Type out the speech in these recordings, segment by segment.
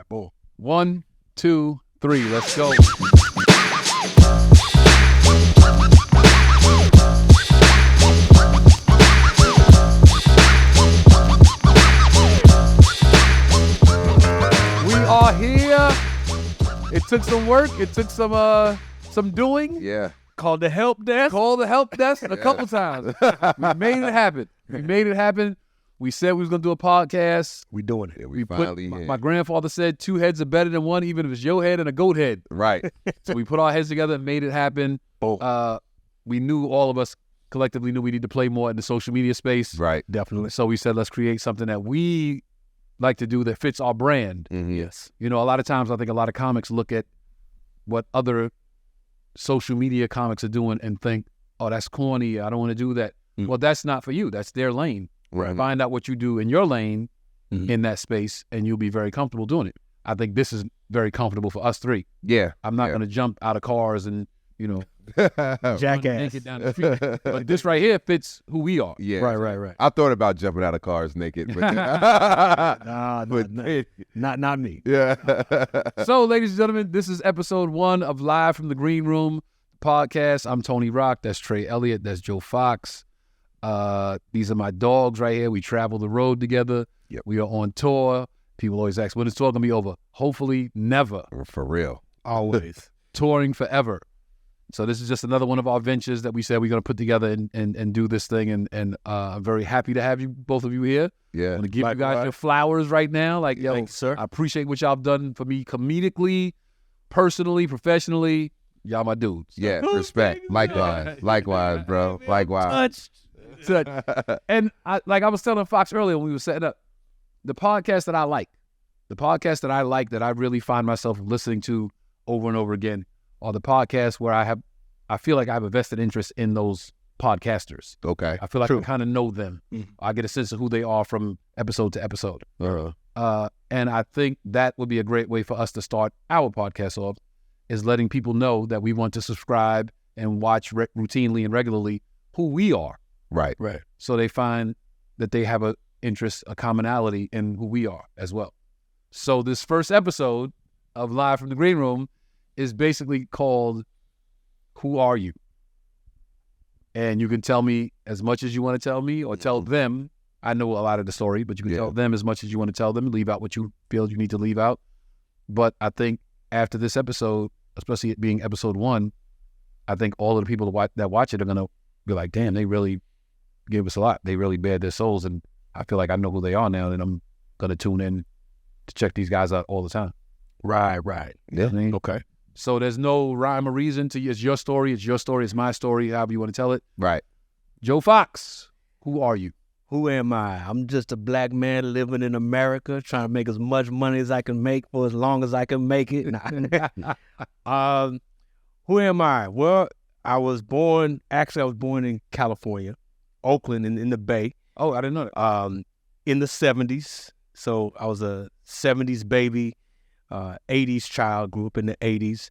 Boom. 1, 2, 3. Let's go. We are here. It took some work. It took some doing. Yeah. Called the help desk. Called the help desk a couple times. We made it happen. We said we was going to do a podcast. We doing it. Yeah, we finally my grandfather said 2 heads are better than one, even if it's your head and a goat head. Right. So we put our heads together and made it happen. Boom. We knew, all of us collectively knew we need to play more in the social media space. Right. Definitely. So we said, let's create something that we like to do that fits our brand. Mm-hmm. Yes. You know, a lot of times I think a lot of comics look at what other social media comics are doing and think, oh, that's corny. I don't want to do that. Mm. Well, that's not for you. That's their lane. Right. Find out what you do in your lane Mhm. in that space, and you'll be very comfortable doing it. I think this is very comfortable for us three. Yeah. I'm not Yeah. going to jump out of cars and, you know, Jackass. naked down the street. But this right here fits who we are. Yeah. Right. I thought about jumping out of cars naked, but Not me. yeah. So, ladies and gentlemen, this is episode 1 of Live from the Green Room podcast. I'm Tony Rock. That's Trey Elliott. That's Joe Fox. These are my dogs right here. We travel the road together. Yep. We are on tour. People always ask, when is tour going to be over? Hopefully never. For real. Always. Touring forever. So this is just another one of our ventures that we said we're going to put together and do this thing. And I'm very happy to have you, both of you here. Yeah. I'm going to give you guys Likewise. your flowers right now. Like, yo, Thanks, sir. I appreciate what y'all done for me comedically, personally, professionally. Y'all my dudes. Yeah. Respect. Likewise, bro. Likewise. And I was telling Fox earlier when we were setting up, the podcast that I like, that I really find myself listening to over and over again, are the podcasts where I feel like I have a vested interest in those podcasters. Okay. I feel like True. I kind of know them. Mhm. I get a sense of who they are from episode to episode. Uh-huh. And I think that would be a great way for us to start our podcast off, is letting people know that we want to subscribe and watch routinely and regularly who we are. Right. So they find that they have a interest, a commonality in who we are as well. So this first episode of Live from the Green Room is basically called Who Are You? And you can tell me as much as you want to tell me, or tell them. I know a lot of the story, but you can tell them as much as you want to tell them, leave out what you feel you need to leave out. But I think after this episode, especially it being episode 1, I think all of the people that watch it are going to be like, damn, they really gave us a lot. They really bared their souls. And I feel like I know who they are now, and I'm going to tune in to check these guys out all the time. Right. You know what I mean? Okay. So there's no rhyme or reason to it's your story, it's my story, however you want to tell it. Right. Joe Fox, who are you? Who am I? I'm just a black man living in America, trying to make as much money as I can make for as long as I can make it. Who am I? Well, I was born in California, Oakland, in the Bay. Oh, I didn't know that. In the 70s. So I was a 70s baby, 80s child, grew up in the 80s.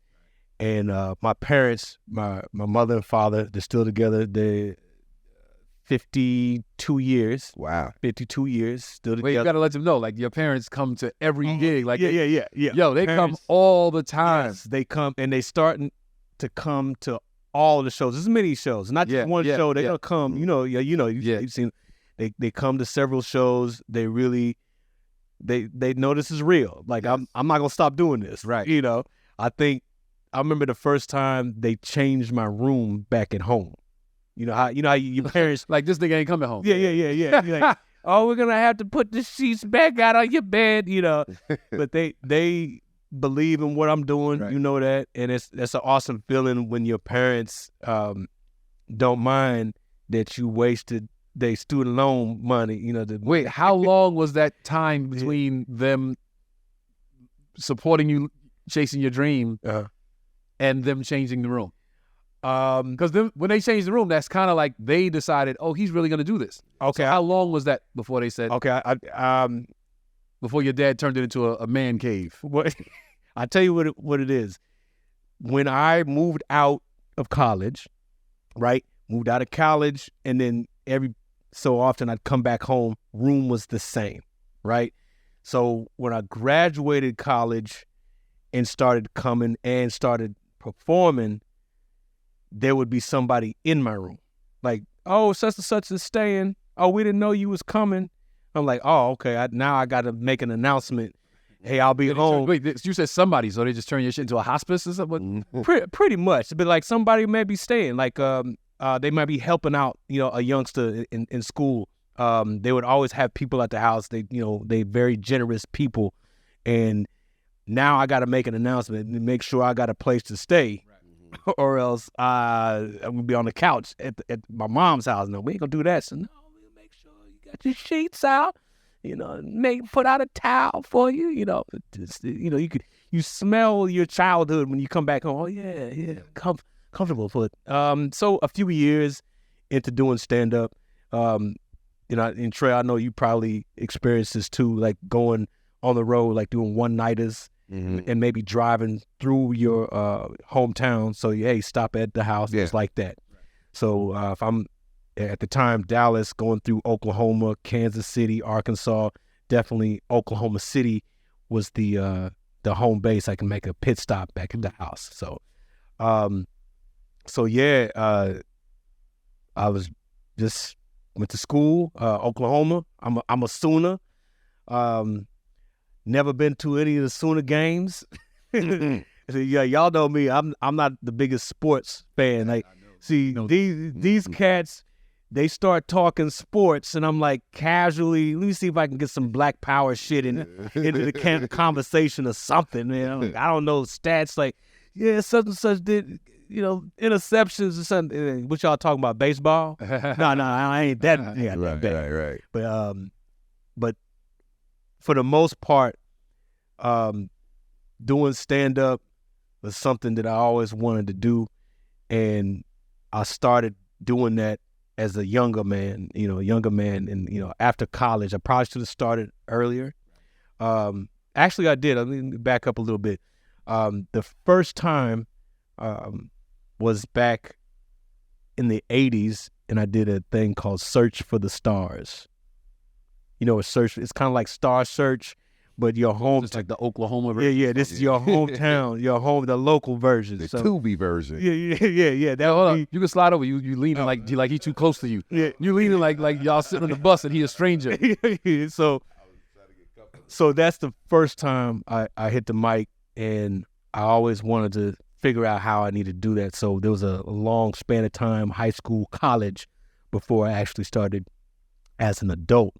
And my parents, my mother and father, they're still together. They're 52 years. Wow. 52 years, still together. Wait, you got to let them know, like, your parents come to every gig. Like, Yeah. Yo, they Parents- come all the time. Yes, they come, and they starting to come to all the shows. There's many shows, not just one show. They're gonna come. You've seen. They come to several shows. They really, they know this is real. Like, Yes. I'm not gonna stop doing this. Right. I remember the first time they changed my room back at home. You know how your parents. Like, this nigga ain't coming home. Yeah. You're like, oh, we're gonna have to put the sheets back out on your bed. But they believe in what I'm doing. Right. You know that, and that's an awesome feeling when your parents don't mind that you wasted their student loan money. Wait, how long was that time between them supporting you, chasing your dream, and them changing the room? Because when they changed the room, that's kind of like they decided, oh, he's really going to do this. Okay. So how long was that before they said, Okay. before your dad turned it into a man cave? I tell you what it is. When I moved out of college, right? Moved out of college, and then every so often I'd come back home. Room was the same, right? So when I graduated college and started coming and started performing, there would be somebody in my room. Like, oh, such and such is staying. Oh, we didn't know you was coming. I'm like, oh, okay. Now I got to make an announcement. Hey, I'll be home. Wait, you said somebody, so they just turn your shit into a hospice or something? Pretty much. But like somebody may be staying. Like they might be helping out, a youngster in school. They would always have people at the house. They very generous people. And now I got to make an announcement and make sure I got a place to stay. Right. Or else I'm going to be on the couch at my mom's house. No, we ain't going to do that. So no, we'll make sure you got your sheets out. Put out a towel for you. You smell your childhood when you come back home. Oh yeah, comfortable for it. So a few years into doing stand up, and Trey, I know you probably experienced this too, like going on the road, like doing one-nighters and maybe driving through your hometown. So hey, stop at the house, just like that. Right. So if I'm at the time, Dallas, going through Oklahoma, Kansas City, Arkansas, definitely Oklahoma City was the home base. I can make a pit stop back at the house. So, I was just went to school, Oklahoma. I'm a Sooner. Never been to any of the Sooner games. So, yeah, y'all know me. I'm not the biggest sports fan. Like, these cats. They start talking sports, and I'm like, casually, let me see if I can get some Black Power shit into the conversation or something, man. I'm like, I don't know stats, like, yeah, such and such did, interceptions or something. What y'all talking about, baseball? No, I ain't that. Yeah, right. But for the most part, doing stand-up was something that I always wanted to do, and I started doing that as a younger man, and, after college. I probably should have started earlier. Actually, I did. Let me back up a little bit. The first time was back in the 80s, and I did a thing called Search for the Stars. It's kind of like Star Search, but your home. It's like the Oklahoma version. Yeah, this is your hometown, the local version. The Tubi version. Yeah. Hold on. You can slide over. You leaning like he too close to you. Yeah. You leaning like y'all sitting on the bus and he a stranger. So that's the first time I hit the mic, and I always wanted to figure out how I need to do that. So there was a long span of time, high school, college, before I actually started as an adult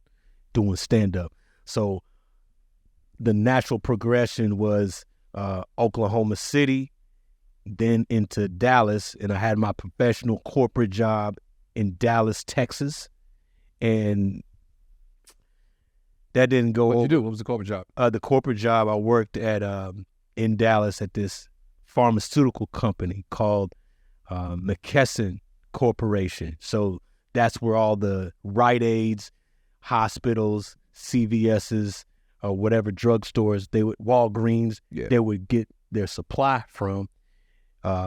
doing stand-up. So the natural progression was Oklahoma City, then into Dallas, and I had my professional corporate job in Dallas, Texas, and that didn't go. What did you do? What was the corporate job? The corporate job, I worked at in Dallas at this pharmaceutical company called McKesson Corporation. So that's where all the Rite Aids, hospitals, CVS's, whatever drugstores, Walgreens, they would get their supply from.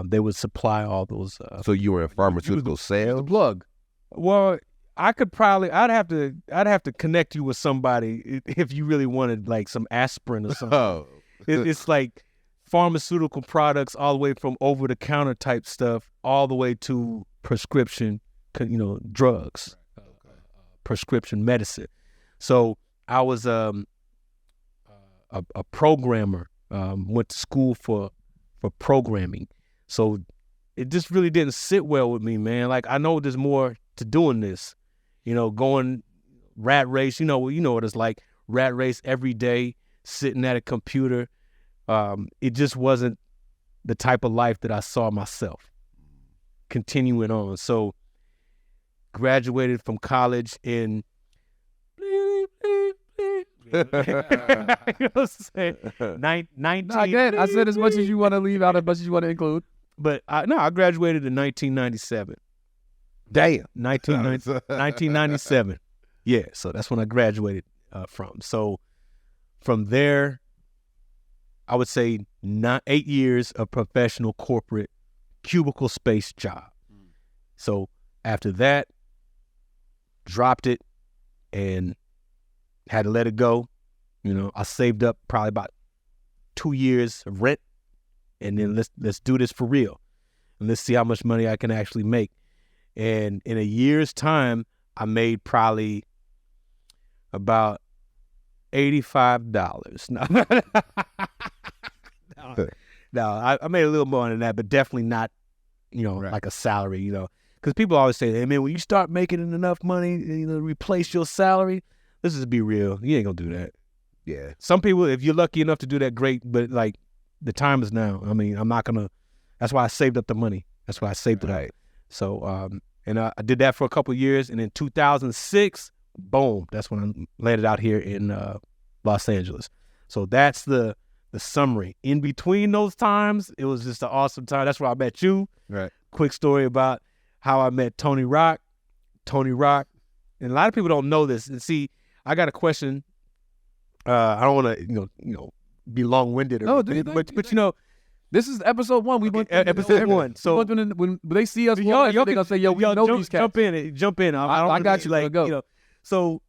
They would supply all those. So you were in pharmaceutical sales? The plug. Well, I'd have to connect you with somebody if you really wanted like some aspirin or something. Oh. It's like pharmaceutical products all the way from over-the-counter type stuff all the way to prescription, drugs, prescription medicine. So I was a programmer, went to school for programming. So it just really didn't sit well with me, man. Like, I know there's more to doing this, going rat race, you know what it's like, rat race every day, sitting at a computer. It just wasn't the type of life that I saw myself continuing on. So graduated from college in you know what I'm saying? 19. I said as much as you want to leave out, as much as you want to include. But I graduated in 1997. Damn. 1997. Yeah, so that's when I graduated from. So from there, I would say 8 years of professional corporate cubicle space job. So after that, dropped it and had to let it go. You know, I saved up probably about 2 years of rent, and then let's do this for real, and let's see how much money I can actually make. And in a year's time, I made probably about $85. No, I made a little more than that, but definitely not, like a salary, because people always say, hey, man, when you start making enough money, replace your salary, let's just be real. You ain't gonna do that. Yeah. Some people, if you're lucky enough to do that, great, but like the time is now. I mean, I'm not gonna, that's why I saved up the money. That's why I saved it up. So, and I did that for a couple of years, and in 2006, boom, that's when I landed out here in Los Angeles. So that's the summary. In between those times, it was just an awesome time. That's where I met you. Right. Quick story about how I met Tony Rock. Tony Rock, and a lot of people don't know this. And see, I got a question. I don't want to, be long-winded. No, but this is episode 1. We went episode 1. So when they see us, y'all they're gonna say, "Yo, we know these cats." Jump in. I got you. Like, go. So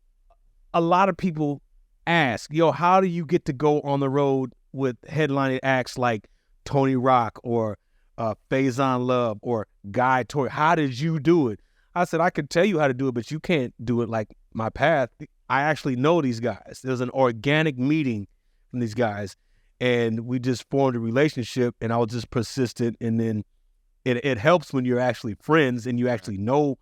a lot of people ask, how do you get to go on the road with headlining acts like Tony Rock or Faison Love or Guy Tori? How did you do it? I said, I could tell you how to do it, but you can't do it like my path. I actually know these guys. There's an organic meeting from these guys, and we just formed a relationship, and I was just persistent, and then it helps when you're actually friends and you actually know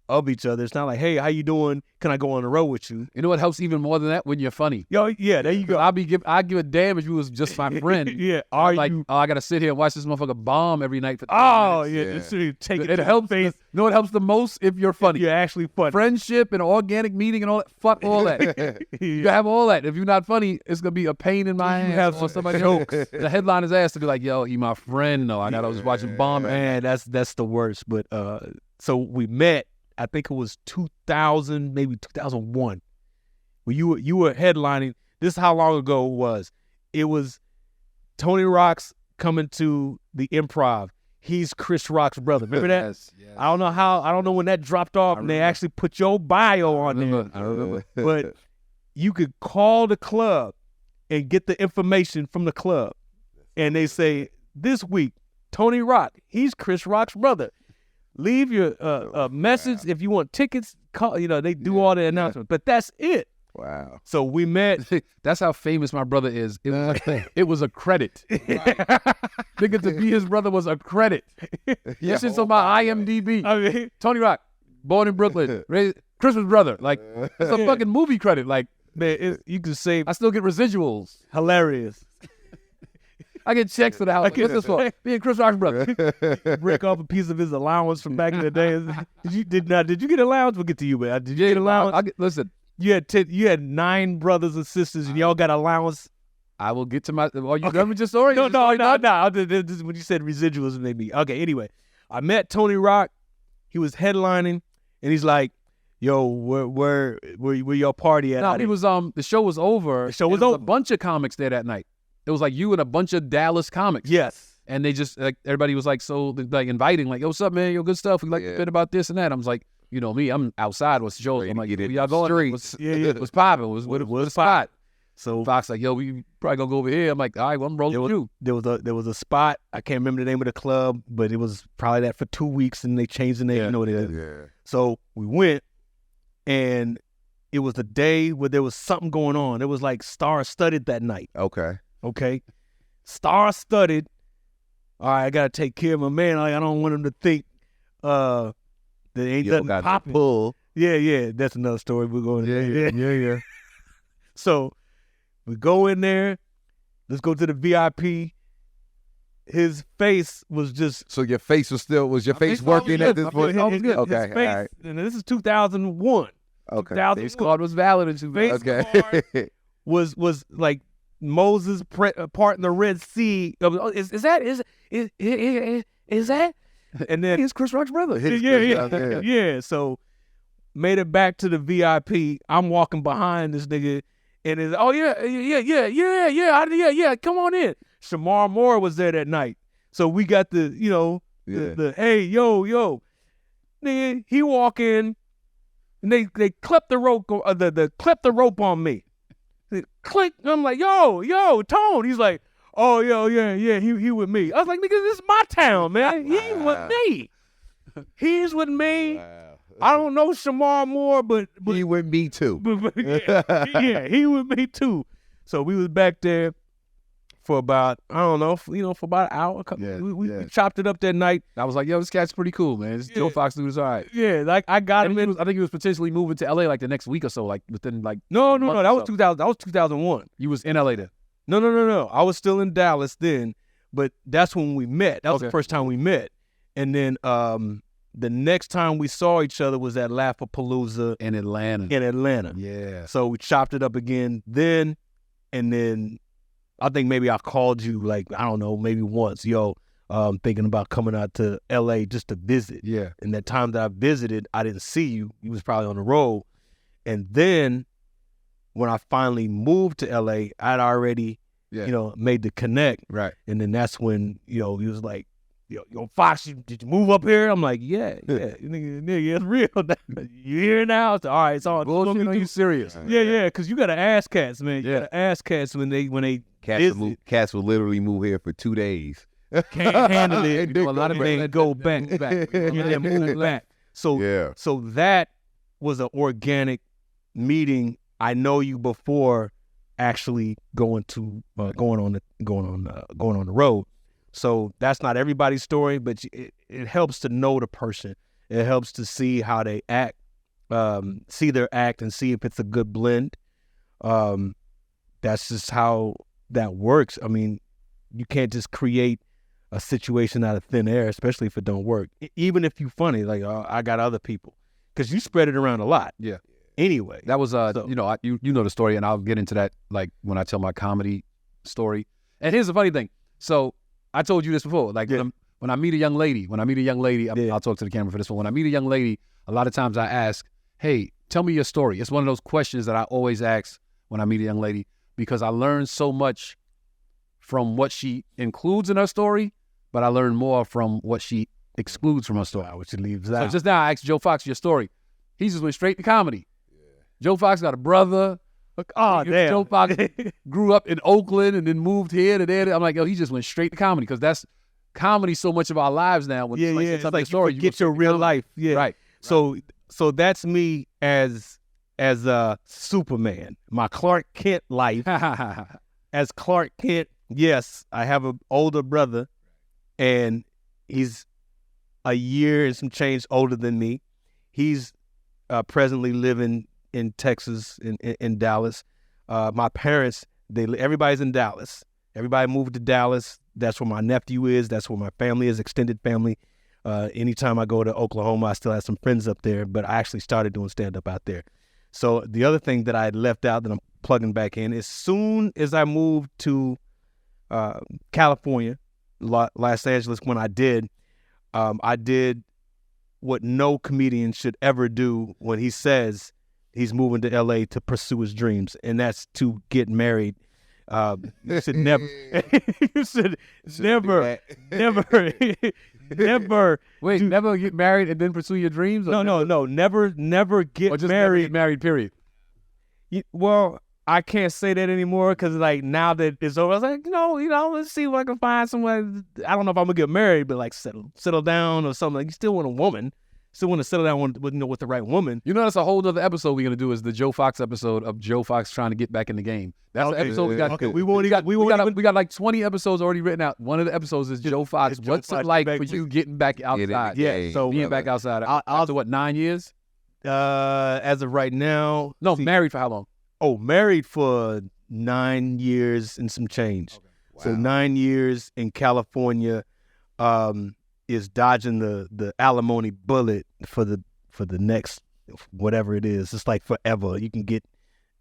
of each other. It's not like, hey, how you doing? Can I go on the road with you? You know what helps even more than that? When you're funny. Yeah, there you go. I'd give a damn if you was just my friend. Yeah. I gotta sit here and watch this motherfucker bomb every night for 30 minutes. It helps. Face. It helps the most if you're funny. You're actually funny. Friendship and organic meeting and all that. Fuck all that. You have all that. If you're not funny, it's gonna be a pain in my ass. Or somebody jokes. The headliner's ass to be like, yo, he my friend. No, I was watching bomb. Man, that's the worst. But so we met. I think it was 2000, maybe 2001. When you were headlining. This is how long ago it was. It was Tony Rock's coming to the Improv. He's Chris Rock's brother. Remember that? Yes. I don't know when that dropped off, and they actually put your bio on there. I remember. But you could call the club and get the information from the club, and they say, this week, Tony Rock, he's Chris Rock's brother. Leave your message if you want tickets. Call. They do all the announcements, but that's it. Wow. So we met. That's how famous my brother is. It was a credit. Nigga, to be his brother was a credit. This shit's on my IMDb. I mean, Tony Rock, born in Brooklyn, Christmas brother. Like, it's a fucking movie credit. Like, man, you can say I still get residuals. Hilarious. I get checks for the house. What's this for? Me and Chris Rock's brother. Break off a piece of his allowance from back in the day. Did you get allowance? We'll get to you, man. Did you get allowance? Listen. You had 9 brothers and sisters, and y'all got allowance. I will get to my. Are you done with your story? No. This is when you said residuals, made me okay. Anyway, I met Tony Rock. He was headlining, and he's like, "Yo, where your party at?" No, he was the show was over. The show was over. A bunch of comics there that night. It was like you and a bunch of Dallas comics. Yes. And they just everybody was like inviting, like, yo, what's up, man? Yo, good stuff. We like to bit about this and that. I was like, you know me, I'm outside with shows. I'm like, where y'all going? What's popping? What's spot? So Fox like, yo, we probably gonna go over here. I'm like, all right, well, I'm rolling with you. There was a spot. I can't remember the name of the club, but it was probably that for 2 weeks, and they changed the name. Yeah. You know what it is. Yeah. So we went, and it was the day where there was something going on. It was like star-studded that night. Okay, star-studded. All right, I gotta take care of my man. Like, I don't want him to think that ain't nothing popping. Pull. Yeah, that's another story. We're going. Yeah. So we go in there. Let's go to the VIP. His face was just. So your face was your face working at this point? Okay, his face, all right. And this is 2001. Okay. Face card was valid in 2000. Face card was like Moses parting the Red Sea. Is that? And then He's Chris Rock's brother. Yeah. So made it back to the VIP. I'm walking behind this nigga, and it's yeah. Come on in. Shamar Moore was there that night, so we got the hey yo, nigga. He walk in, and they clipped the rope. Clipped the rope on me. Click. And I'm like, yo, Tone. He's like, oh, yeah, he with me. I was like, nigga, this is my town, man. He's with me. He's with me. Wow. I don't know Shamar Moore, but He with me too. but yeah, he with me too. So we was back there for about, I don't know, for about an hour. We chopped it up that night. I was like, yo, this cat's pretty cool, man. This Joe Fox dude is all right. Yeah, like I got him in. I think he was potentially moving to LA like the next week or so, like within like No. That was 2000. That was 2001. You was in LA then. No. I was still in Dallas then, but that's when we met. That was the first time we met. And then the next time we saw each other was at Laugh-A-Palooza in Atlanta. Yeah. So we chopped it up again then, and then I think maybe I called you like, I don't know, maybe once, thinking about coming out to LA just to visit. Yeah. And that time that I visited, I didn't see you. You was probably on the road. And then when I finally moved to LA, I'd already, made the connect. Right. And then that's when, he was like, yo, Fox, did you move up here? I'm like, yeah, nigga, it's real. You here now? So, all right, it's on. Bullshit, are you serious? Yeah, because you got to ask cats, man. You got to ask cats when they Cats will literally move here for 2 days. Can't handle it. A lot of them go back. Yeah, move back. So that was an organic meeting. I know you before actually going on the road. So that's not everybody's story, but it helps to know the person. It helps to see how they act, see their act, and see if it's a good blend. That's just how that works. I mean, you can't just create a situation out of thin air, especially if it don't work. Even if you're funny, like I got other people, because you spread it around a lot. Yeah. Anyway, that was you know the story, and I'll get into that like when I tell my comedy story. And here's the funny thing. So I told you this before. Like when I meet a young lady, I'll talk to the camera for this one. When I meet a young lady, a lot of times I ask, "Hey, tell me your story." It's one of those questions that I always ask when I meet a young lady, because I learn so much from what she includes in her story, but I learn more from what she excludes from her story. Which leaves out. So just now I asked Joe Fox your story. He just went straight to comedy. Yeah. Joe Fox got a brother. Oh, damn. Joe Fox grew up in Oakland and then moved here to there. I'm like, yo, he just went straight to comedy, because that's comedy so much of our lives now. When it's like story, you get your real life. Yeah. Right. So that's me as Superman. My Clark Kent life. As Clark Kent, yes, I have an older brother, and he's a year and some change older than me. He's presently living in Texas, in Dallas. My parents, everybody's in Dallas. Everybody moved to Dallas. That's where my nephew is. That's where my family is, extended family. Anytime I go to Oklahoma, I still have some friends up there, but I actually started doing stand-up out there. So the other thing that I had left out that I'm plugging back in, as soon as I moved to California, Los Angeles, when I did what no comedian should ever do when he says he's moving to LA to pursue his dreams, and that's to get married. You should never, never. Wait, never get married and then pursue your dreams? No, never get or just married. Never get married, period. Well, I can't say that anymore, because like now that it's over, I was like, let's see if I can find someone. I don't know if I'm gonna get married, but like settle down or something. Like, you still want a woman. Still want to settle down with the right woman. That's a whole other episode we're gonna do, is the Joe Fox episode of Joe Fox trying to get back in the game. That's the episode we got. Okay, we got like 20 episodes already written out. One of the episodes is Joe Fox. What's it like for you getting back outside? So being back outside. After what, 9 years? As of right now. No, married for how long? Oh, married for 9 years and some change. Okay. Wow. So 9 years in California. Is dodging the alimony bullet for the next whatever it is. It's like forever. You can get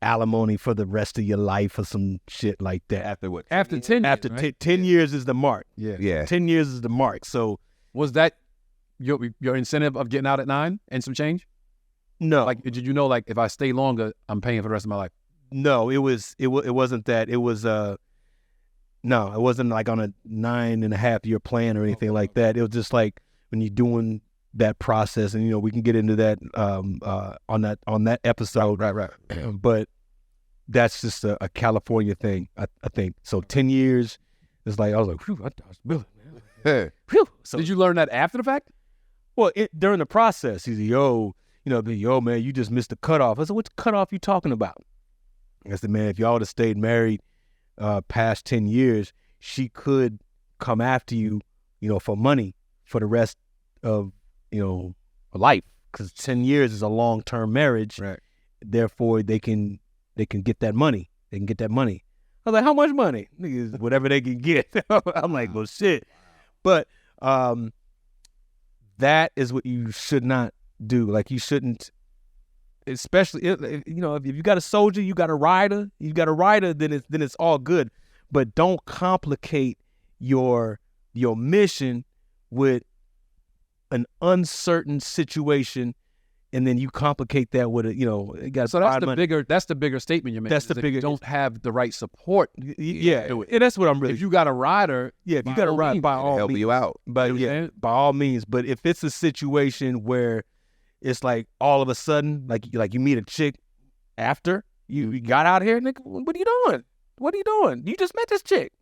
alimony for the rest of your life or some shit like that. After what? After 10 years, after right? 10 years is the mark. Yeah. 10 years is the mark. So was that your incentive of getting out at 9 and some change? No. Like, did you know, like, if I stay longer, I'm paying for the rest of my life? No, it wasn't that. It was no, it wasn't like on a 9.5 year plan or anything like that. It was just like when you're doing that process, and we can get into that on that episode. Right. But that's just a California thing, I think. So 10 years is like, I was like, whew, I dodged a bullet, man. Whew. So, did you learn that after the fact? Well, during the process, he's like, yo, man, you just missed the cutoff. I said, what cutoff you talking about? I said, man, if y'all would have stayed married past 10 years, she could come after you, for money for the rest of, life. Because 10 years is a long-term marriage. Right. Therefore, they can get that money. They can get that money. I was like, how much money? Niggas, whatever they can get. I'm like, well, shit. But that is what you should not do. Like, you shouldn't, especially, if you got a soldier, you got a rider, then it's all good. But don't complicate your mission with an uncertain situation, and then you complicate that with it got. So that's the bigger statement you're making. That's the bigger. You don't have the right support. Yeah, and that's what I'm really. If you got a rider, if you got a rider, by all help means, you out. But by all means. But if it's a situation where it's like all of a sudden, like you meet a chick after you got out here, nigga, what are you doing? What are you doing? You just met this chick.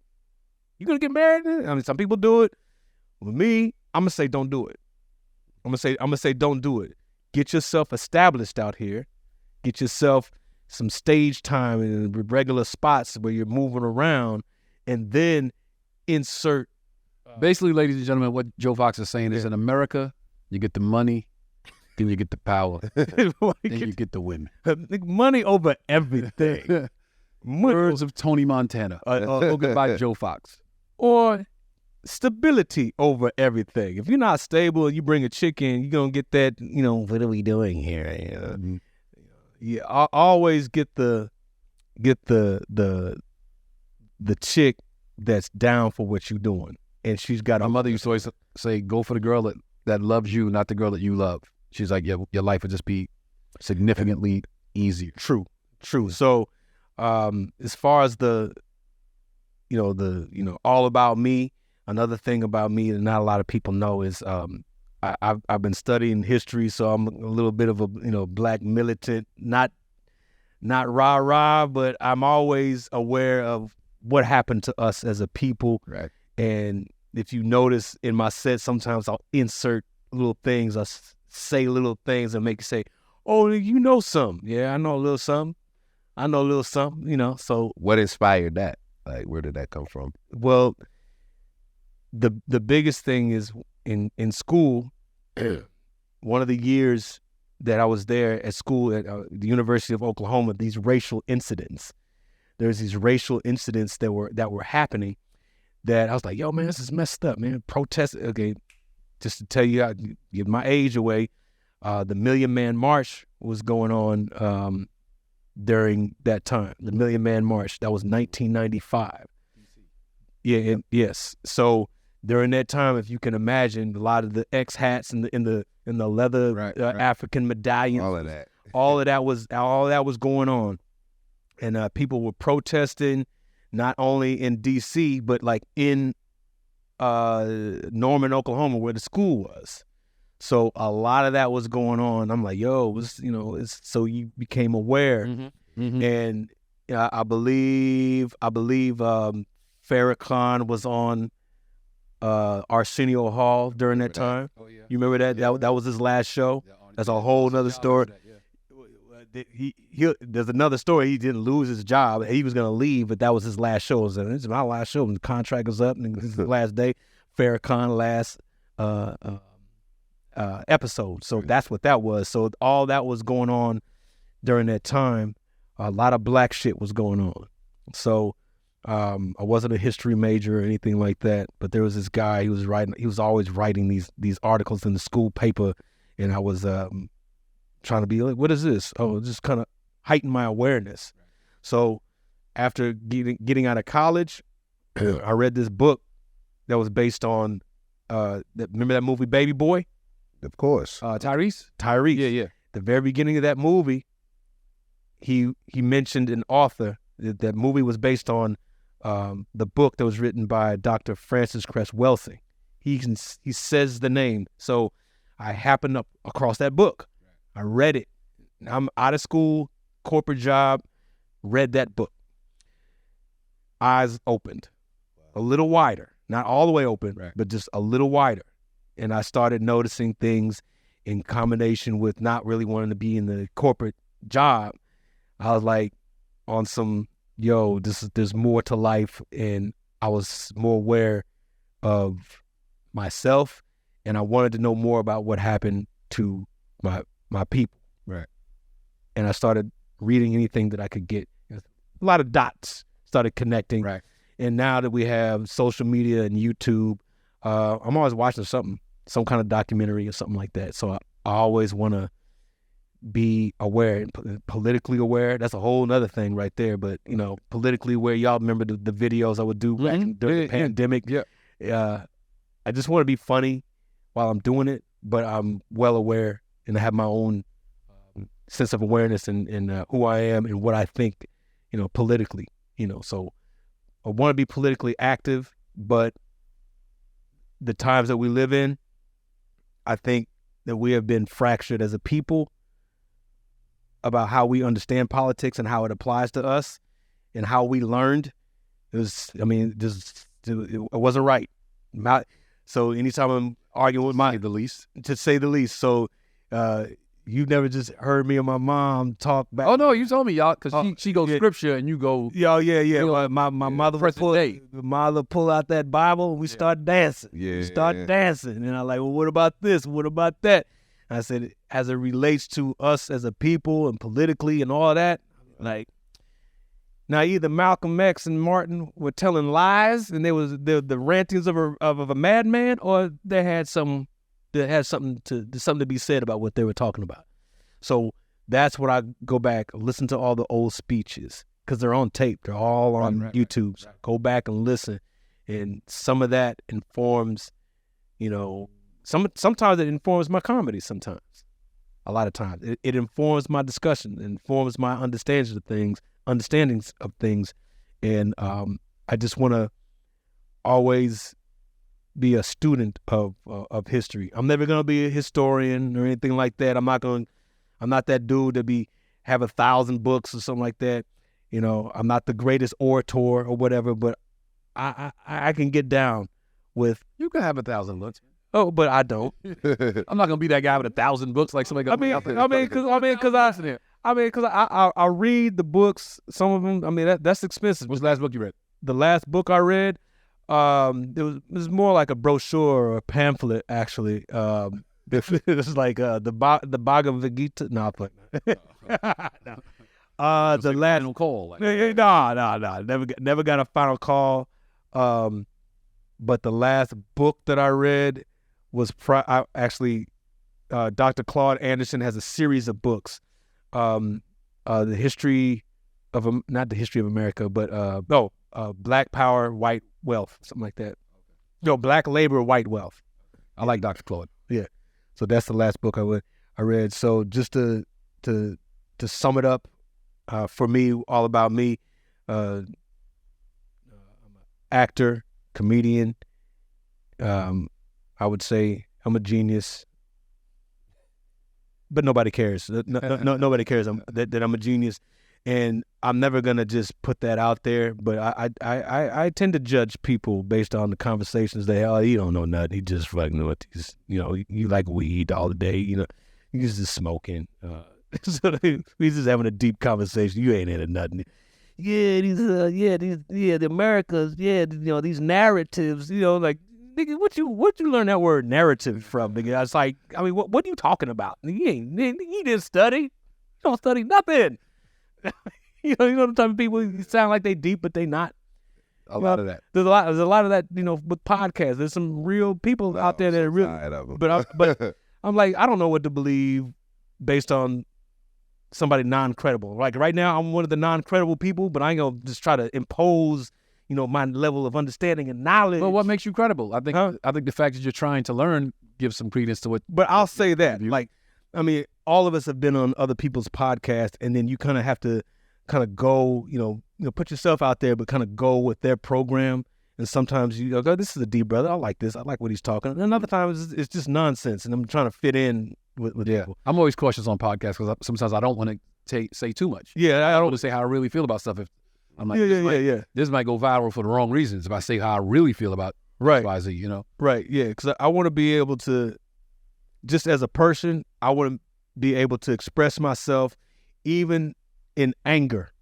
You gonna get married? I mean, some people do it. With me, I'm gonna say don't do it. I'm gonna say don't do it. Get yourself established out here. Get yourself some stage time in regular spots where you're moving around, and then insert. Basically, ladies and gentlemen, what Joe Fox is saying is, in America, you get the money, then you get the power, then you get the women. Money over everything. Words of Tony Montana. By Joe Fox. Or stability over everything. If you're not stable and you bring a chick in, you're gonna get that. What are we doing here? Mm-hmm. Yeah, I always get the chick that's down for what you're doing, and she's got. My mother used to always say, "Go for the girl that loves you, not the girl that you love." She's like, "Your life would just be significantly easier." True. So, as far as the all about me. Another thing about me that not a lot of people know is I've been studying history, so I'm a little bit of a black militant, not rah-rah, but I'm always aware of what happened to us as a people. Right. And if you notice in my set, sometimes I'll insert little things, I'll say little things and make you say, oh, you know something. Yeah, I know a little something. So. What inspired that? Like, where did that come from? Well, the biggest thing is in school, one of the years that I was there at school at the University of Oklahoma, these racial incidents. There's these racial incidents that were happening that I was like, yo, man, this is messed up, man. Protest. Okay, just to tell you, I give my age away. The Million Man March was going on during that time. The Million Man March. That was 1995. Yeah. Yes. So during that time, if you can imagine, a lot of the X hats and the leather right. African medallions, all of that was going on, and people were protesting, not only in D.C. but like in Norman, Oklahoma, where the school was. So a lot of that was going on. I'm like, yo, so you became aware, and I believe Farrakhan was on Arsenio Hall during that time. Oh, yeah. You remember that? That was his last show. That's a whole nother story. There's another story. He didn't lose his job. He was going to leave, but that was his last show. So this is my last show. And the contract was up, and this is the last day. Farrakhan last episode. So that's what that was. So all that was going on during that time. A lot of black shit was going on. So I wasn't a history major or anything like that, but there was this guy. He was always writing these articles in the school paper, and I was trying to be like, what is this? Oh, just kind of heighten my awareness. So after getting out of college, I read this book that was based on remember that movie Baby Boy? Of course. Tyrese? Yeah. The very beginning of that movie, he mentioned an author. That movie was based on the book that was written by Dr. Francis Cress Welsing. He says the name. So I happened across that book. I read it. I'm out of school, corporate job, read that book, eyes opened a little wider, not all the way open, but just a little wider. And I started noticing things in combination with not really wanting to be in the corporate job. I was like on some, there's more to life. And I was more aware of myself, and I wanted to know more about what happened to my people. Right. And I started reading anything that I could get. A lot of dots started connecting. Right. And now that we have social media and YouTube, I'm always watching some kind of documentary or something like that. So I always want to be aware, politically aware. That's a whole nother thing right there. But, politically aware, y'all remember the videos I would do back during the pandemic. Yeah. I just want to be funny while I'm doing it, but I'm well aware and I have my own sense of awareness in who I am and what I think, politically, so I want to be politically active, but the times that we live in, I think that we have been fractured as a people about how we understand politics and how it applies to us and how we learned. It wasn't right. So anytime I'm arguing with to say the least. So you never just heard me and my mom talk back. Oh no, you told me, y'all, because she goes scripture and you go. Yeah. My mother would pull out that Bible and we start dancing. Yeah. We start dancing, and I'm like, well, what about this? What about that? And I said, as it relates to us as a people and politically and all that, like. Now, either Malcolm X and Martin were telling lies, and there was the rantings of a madman, or they had something to be said about what they were talking about. So that's what I go back, listen to all the old speeches because they're on tape. They're all on YouTube. So go back and listen, and some of that informs, sometimes it informs my comedy. Sometimes, a lot of times, it informs my discussion, it informs my understandings of things, and I just want to always be a student of history. I'm never gonna be a historian or anything like that. I'm not that dude to have 1,000 books or something like that. I'm not the greatest orator or whatever, but I can get down with. You can have 1,000 books. Oh, but I don't. I'm not gonna be that guy with 1,000 books like somebody. Because I read the books. Some of them. That's expensive. What's the last book you read? The last book I read, it was more like a brochure or a pamphlet actually. It was like the Bhagavad Gita. No, the last final call. No. Never got a final call. But the last book that I read was Dr. Claude Anderson has a series of books. The history of not the history of America, but Black Power, White Wealth, something like that. No, Black Labor, White Wealth. I like Dr. Claude. Yeah, so that's the last book I read. So just to sum it up, for me, all about me, I'm an actor, comedian. I would say I'm a genius. But nobody cares. Nobody cares that I'm a genius, and I'm never gonna just put that out there. But I tend to judge people based on the conversations they have. Oh, you don't know nothing. He just fucking with these. You like weed all the day. You just smoking. So we just having a deep conversation. You ain't into nothing. The Americas. These narratives. Like. Nigga, what you learn that word narrative from, nigga? I was like, what are you talking about? You didn't study. You don't study nothing. you know the type of people who sound like they deep, but they not. A lot of that. There's a lot of that, with podcasts. There's some real people out there that are real. But I'm like, I don't know what to believe based on somebody non-credible. Like right now, I'm one of the non-credible people, but I ain't gonna just try to impose my level of understanding and knowledge. Well, what makes you credible? I think the fact that you're trying to learn gives some credence to what. But I'll say that, all of us have been on other people's podcasts, and then you kind of have to go, put yourself out there, but kind of go with their program. And sometimes you go, this is a deep brother. I like this. I like what he's talking. And other times it's just nonsense, and I'm trying to fit in with people. I'm always cautious on podcasts because sometimes I don't want to say too much. Yeah, I don't want to say how I really feel about stuff. If I'm like, this might go viral for the wrong reasons if I say how I really feel about XYZ, you know? Right, yeah, because I want to be able to, just as a person, I want to be able to express myself even in anger.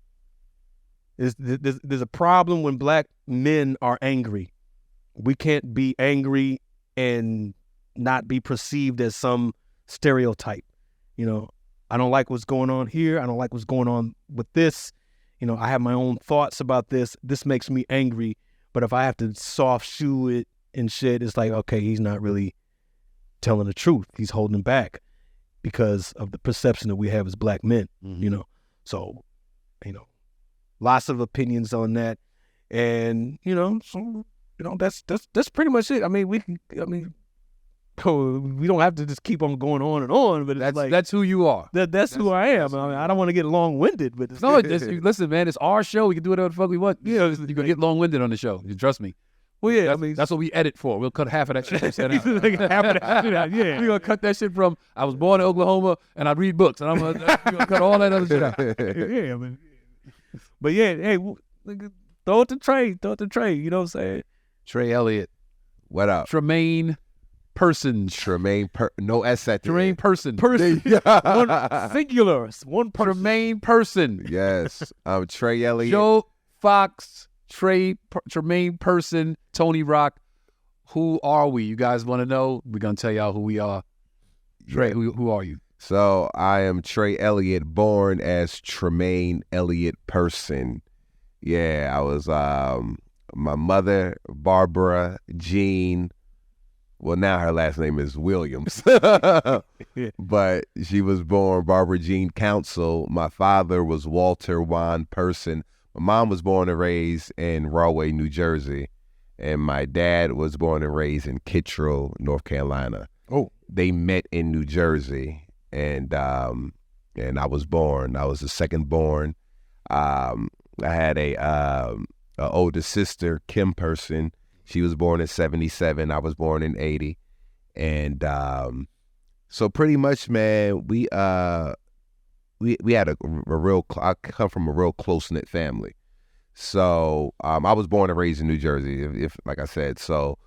There's a problem when black men are angry. We can't be angry and not be perceived as some stereotype. You know, I don't like what's going on here. I don't like what's going on with this. You know, I have my own thoughts about this. This makes me angry. But if I have to soft shoe it and shit, it's like, okay, he's not really telling the truth. He's holding back because of the perception that we have as black men, you know. So, you know, lots of opinions on that. And, you know, so, you know, that's pretty much it. I mean, we don't have to just keep on going on and on, but that's who you are. That's who I am. I mean, I don't want to get long-winded, but listen, man, it's our show. We can do whatever the fuck we want. You know, you can get long-winded on the show. You trust me. Well, yeah, that's what we edit for. We'll cut half of that shit. half of that shit out. Yeah, we're gonna cut that shit from. I was born in Oklahoma and I read books, and we're gonna cut all that other shit out. Yeah, I mean, but yeah, hey, throw it to Trey. You know what I'm saying? Trey Elliott, what up? Tremaine Persons. No S at the Tremaine end. Person. One singular. One person. Tremaine Person. Yes, I'm Trey Elliott. Joe Fox. Tremaine Person, Tony Rock. Who are we? You guys want to know? We're going to tell y'all who we are. Trey, who are you? So I am Trey Elliott, born as Tremaine Elliott Person. Yeah, I was my mother, Barbara Jean. Well, now her last name is Williams. But she was born Barbara Jean Council. My father was Walter Juan Person. My mom was born and raised in Rahway, New Jersey, and my dad was born and raised in Kittrell, North Carolina. Oh, they met in New Jersey, and I was born. I was the second born. I had a older sister, Kim Person. She was born in 1977. I was born in 1980, and so pretty much, man, we had a real. I come from a real close knit family, so I was born and raised in New Jersey. If like I said, so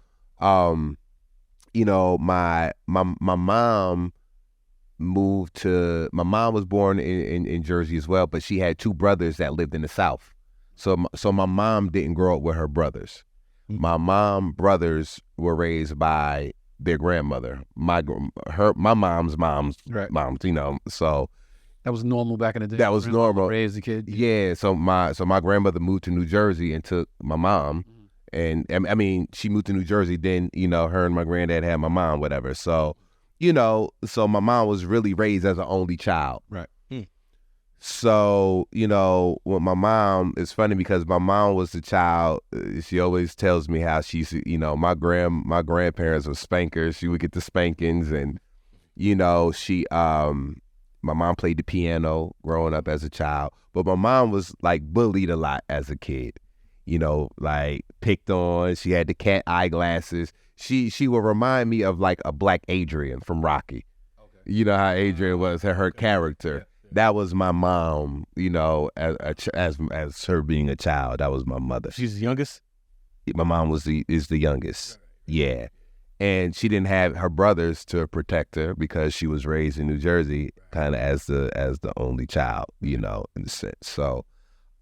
you know, my mom moved to. My mom was born in Jersey as well, but she had two brothers that lived in the South. So my mom didn't grow up with her brothers. My brothers were raised by their grandmother. My mom's moms, you know, so. That was normal back in the day. That was normal. Raised a kid. Yeah. So my grandmother moved to New Jersey and took my mom, and I mean she moved to New Jersey. Then you know her and my granddad had my mom, whatever. So you know, so my mom was really raised as an only child. Right. So you know, with my mom, it's funny because my mom was the child. She always tells me how she's, you know, my grandparents were spankers. She would get the spankings, and you know, my mom played the piano growing up as a child, but my mom was like bullied a lot as a kid, you know, like picked on. She had the cat eyeglasses. She would remind me of like a black Adrian from Rocky. Okay. You know how Adrian was, her character. Yeah. That was my mom, you know, as her being a child. That was my mother. She's the youngest? My mom is the youngest. Right. Yeah. And she didn't have her brothers to protect her because she was raised in New Jersey, kind of as the only child, you know, in a sense. So,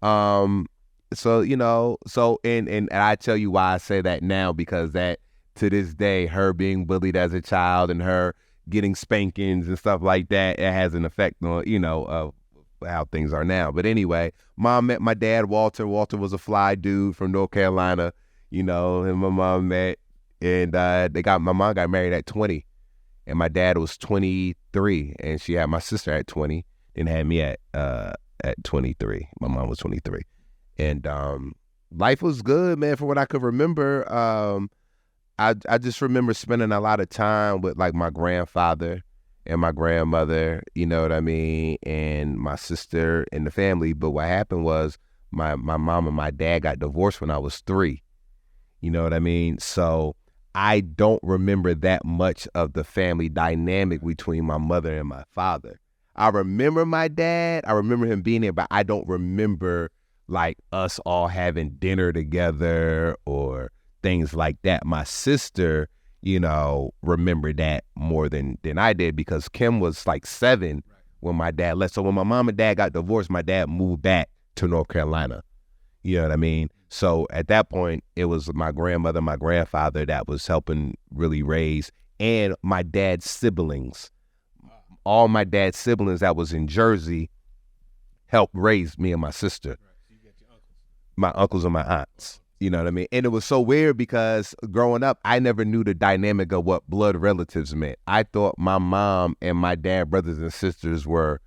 you know, and I tell you why I say that now, because that to this day, her being bullied as a child and her getting spankings and stuff like that, it has an effect on, you know, of how things are now. But anyway, mom met my dad, Walter. Walter was a fly dude from North Carolina, you know, and my mom met. And my mom got married at 20, and my dad was 23, and she had my sister at 20, and had me at 23. My mom was 23, and life was good, man. For what I could remember, I just remember spending a lot of time with like my grandfather and my grandmother, you know what I mean, and my sister and the family. But what happened was my mom and my dad got divorced when I was 3. You know what I mean? So I don't remember that much of the family dynamic between my mother and my father. I remember my dad. I remember him being there, but I don't remember like us all having dinner together or things like that. My sister, you know, remembered that more than I did because Kim was like 7 when my dad left. So when my mom and dad got divorced, my dad moved back to North Carolina. You know what I mean? So at that point, it was my grandmother, my grandfather that was helping really raise, and my dad's siblings. All my dad's siblings that was in Jersey helped raise me and my sister. Right. So you got your uncles. My uncles and my aunts. You know what I mean? And it was so weird because growing up, I never knew the dynamic of what blood relatives meant. I thought my mom and my dad, brothers and sisters, were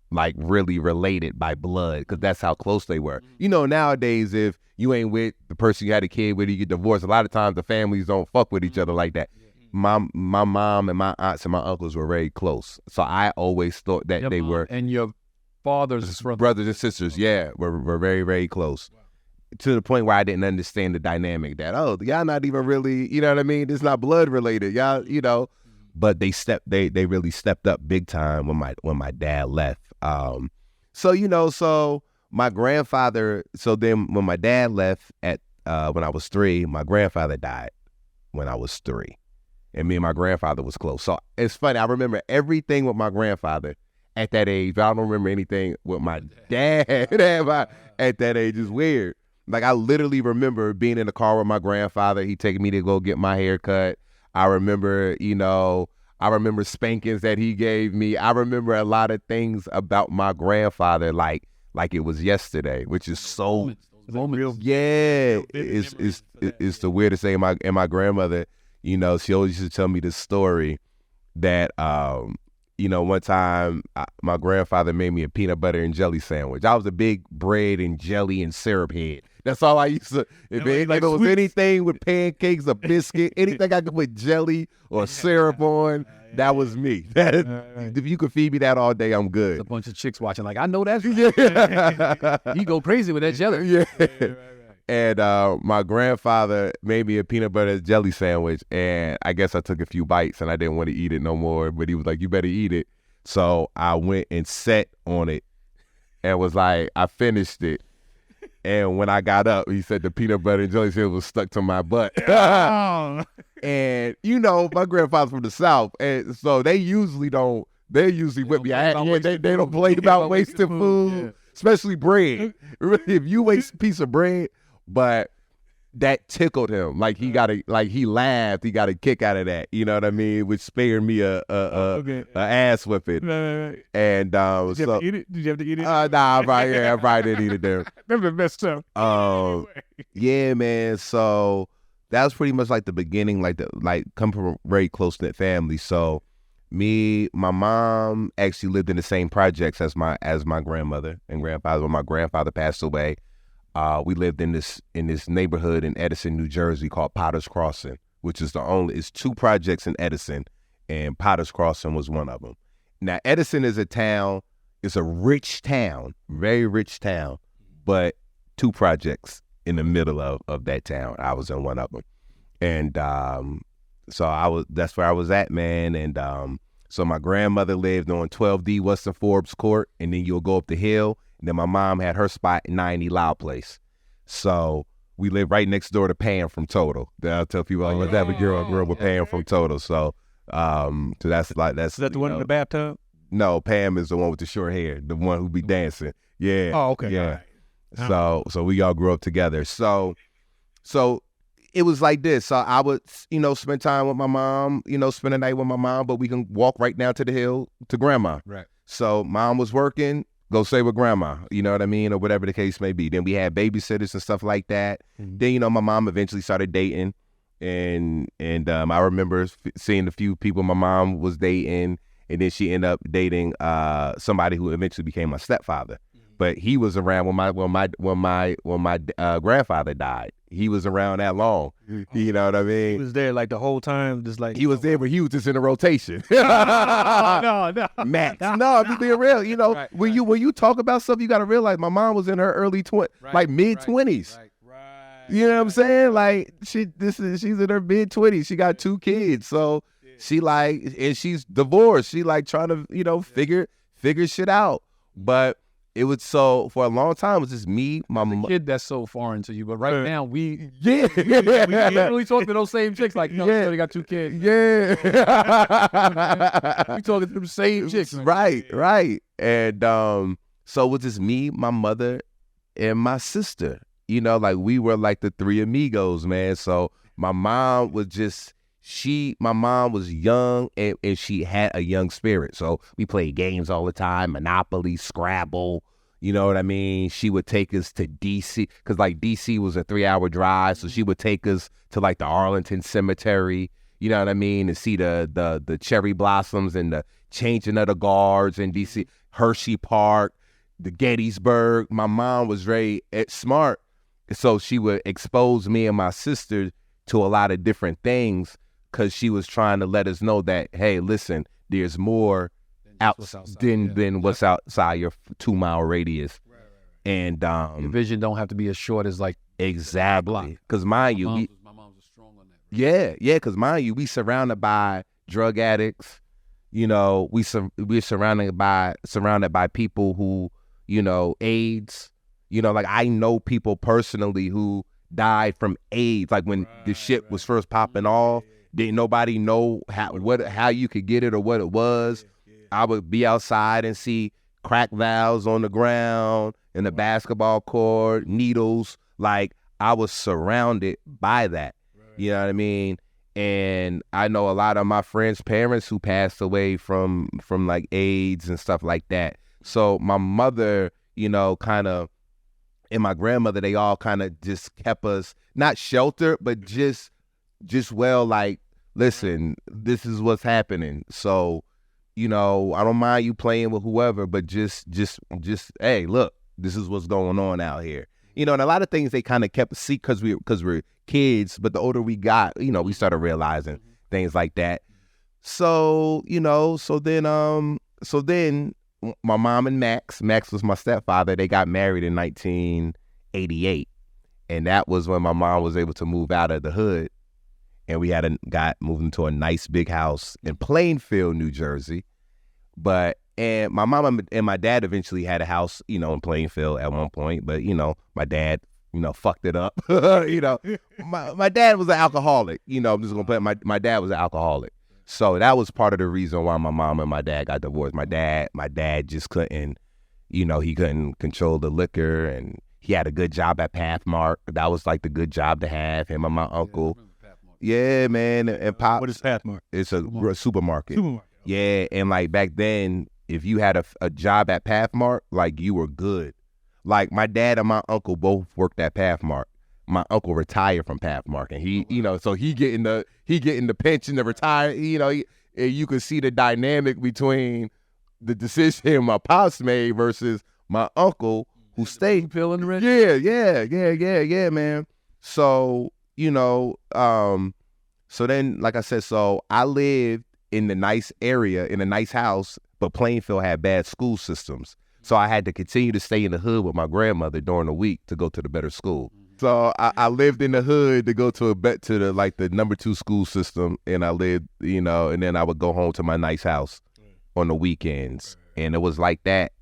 like really related by blood because that's how close they were. You know, nowadays, if you ain't with the person you had a kid with, you get divorced, a lot of times the families don't fuck with each other like that. My mom and my aunts and my uncles were very close. So I always thought that they were. And your father's brothers and sisters, were very, very close. Wow. To the point where I didn't understand the dynamic that, oh, y'all not even really, you know what I mean? It's not blood related. Y'all, you know. But they really stepped up big time when my dad left. So my grandfather, so then when my dad left when I was 3, my grandfather died when I was 3. And me and my grandfather was close. So it's funny, I remember everything with my grandfather at that age, but I don't remember anything with my dad at that age. It's weird. Like I literally remember being in the car with my grandfather. He taking me to go get my hair cut. I remember, spankings that he gave me. I remember a lot of things about my grandfather like it was yesterday, which is so moments. Yeah, it's the weirdest thing. And my grandmother, you know, she always used to tell me this story that one time my grandfather made me a peanut butter and jelly sandwich. I was a big bread and jelly and syrup head. That's all I used to. If it was anything with pancakes, a biscuit, anything I could put jelly or syrup on, that was me. If you could feed me that all day, I'm good. There's a bunch of chicks watching like, I know that's right. You go crazy with that jelly. Yeah. And my grandfather made me a peanut butter jelly sandwich, and I guess I took a few bites, and I didn't want to eat it no more, but he was like, you better eat it. So I went and sat on it and was like, I finished it. And when I got up, he said the peanut butter and jelly sandwich was stuck to my butt. And, my grandfather's from the South, and so they usually whip me. They don't play about wasting food, especially bread. If you waste a piece of bread, but that tickled him. Like he laughed. He got a kick out of that. You know what I mean? Which spared me a ass whipping. Right. And Did you have to eat it? Did you have to eat it? Nah, I probably didn't eat it there. That's the best stuff. Yeah, man. So that was pretty much like the beginning, like come from a very close knit family. So my mom actually lived in the same projects as my grandmother and grandfather. When my grandfather passed away, we lived in this neighborhood in Edison, New Jersey called Potter's Crossing, which is it's 2 projects in Edison, and Potter's Crossing was one of them. Now, Edison is a town, it's a rich town, very rich town, but 2 projects in the middle of that town. I was in one of them. And so that's where I was at, man. And so my grandmother lived on 12D Western Forbes Court, and then you'll go up the hill. And then my mom had her spot in 90 Loud Place. So we lived right next door to Pam from Total. I'll tell people I was that girl with Pam from Total. So so that's Is that the one in the bathtub? No, Pam is the one with the short hair, the one who be dancing. Yeah. Oh, okay. Yeah. Right. So we all grew up together. So it was like this. So I would, spend time with my mom, spend a night with my mom, but we can walk right down to the hill to grandma. Right. So mom was working, go stay with grandma, you know what I mean? Or whatever the case may be. Then we had babysitters and stuff like that. Mm-hmm. Then, my mom eventually started dating. And I remember seeing a few people my mom was dating. And then she ended up dating somebody who eventually became my stepfather. Mm-hmm. But he was around when my grandfather died. He was around that long. You know what I mean? He was there like the whole time, just like he was there, but he was just in a rotation. No, Max. No, I'm just being real. Right, when you talk about stuff, you got to realize my mom was in her early 20s, like mid 20s. Right. You know what I'm saying? Like she's in her mid 20s. She got 2 kids, so she and she's divorced. She trying to figure figure shit out. But it was so for a long time. It was just me, my mom. Kid, that's so foreign to you. But right now, we we literally talk to those same chicks. Like, they got 2 kids. Yeah, we talking to them same chicks. Right. And so it was just me, my mother, and my sister. Like we were like the 3 amigos, man. So my mom was just. My mom was young and she had a young spirit. So we played games all the time, Monopoly, Scrabble, you know what I mean? She would take us to D.C. because like D.C. was a 3-hour drive. So she would take us to like the Arlington Cemetery, you know what I mean? And see the cherry blossoms and the changing of the guards in D.C., Hershey Park, the Gettysburg. My mom was very smart. So she would expose me and my sister to a lot of different things. Because she was trying to let us know that, hey, listen, there's more than what's outside your 2-mile radius. Right. And your vision don't have to be as short as like exactly. Because mind you, my mom was strong on that. Yeah. Because mind you, we surrounded by drug addicts. We're surrounded by people who, AIDS. Like I know people personally who died from AIDS. Like when the shit was first popping off. Didn't nobody know how you could get it or what it was. I would be outside and see crack valves on the ground in the basketball court, needles. Like I was surrounded by that. You know what I mean? And I know a lot of my friends' parents who passed away from like AIDS and stuff like that. So my mother, kind of, and my grandmother, they all kind of just kept us not sheltered, but just well, like, listen, this is what's happening. So, I don't mind you playing with whoever, but just, hey, look, this is what's going on out here. And a lot of things they kind of kept secret because we're kids, but the older we got, we started realizing things like that. So, so then my mom and Max was my stepfather. They got married in 1988. And that was when my mom was able to move out of the hood. And we got moved into a nice big house in Plainfield, New Jersey. And my mom and my dad eventually had a house, in Plainfield at one point. But, my dad, fucked it up. My dad was an alcoholic. I'm just going to play. My dad was an alcoholic. So that was part of the reason why my mom and my dad got divorced. My dad just couldn't, he couldn't control the liquor. And he had a good job at Pathmark. That was like the good job to have. Him and my uncle. Yeah, man. And Pop. What is Pathmark? It's a supermarket. Yeah, and like back then, if you had a job at Pathmark, like you were good. Like my dad and my uncle both worked at Pathmark. My uncle retired from Pathmark, and he, so he getting the pension to retire. And you could see the dynamic between the decision my pops made versus my uncle who stayed. Feeling the rent. Yeah, man. So. So then, like I said, so I lived in the nice area, in a nice house, but Plainfield had bad school systems. So I had to continue to stay in the hood with my grandmother during the week to go to the better school. So I lived in the hood to go to the number 2 school system, and I lived, and then I would go home to my nice house on the weekends. And it was like that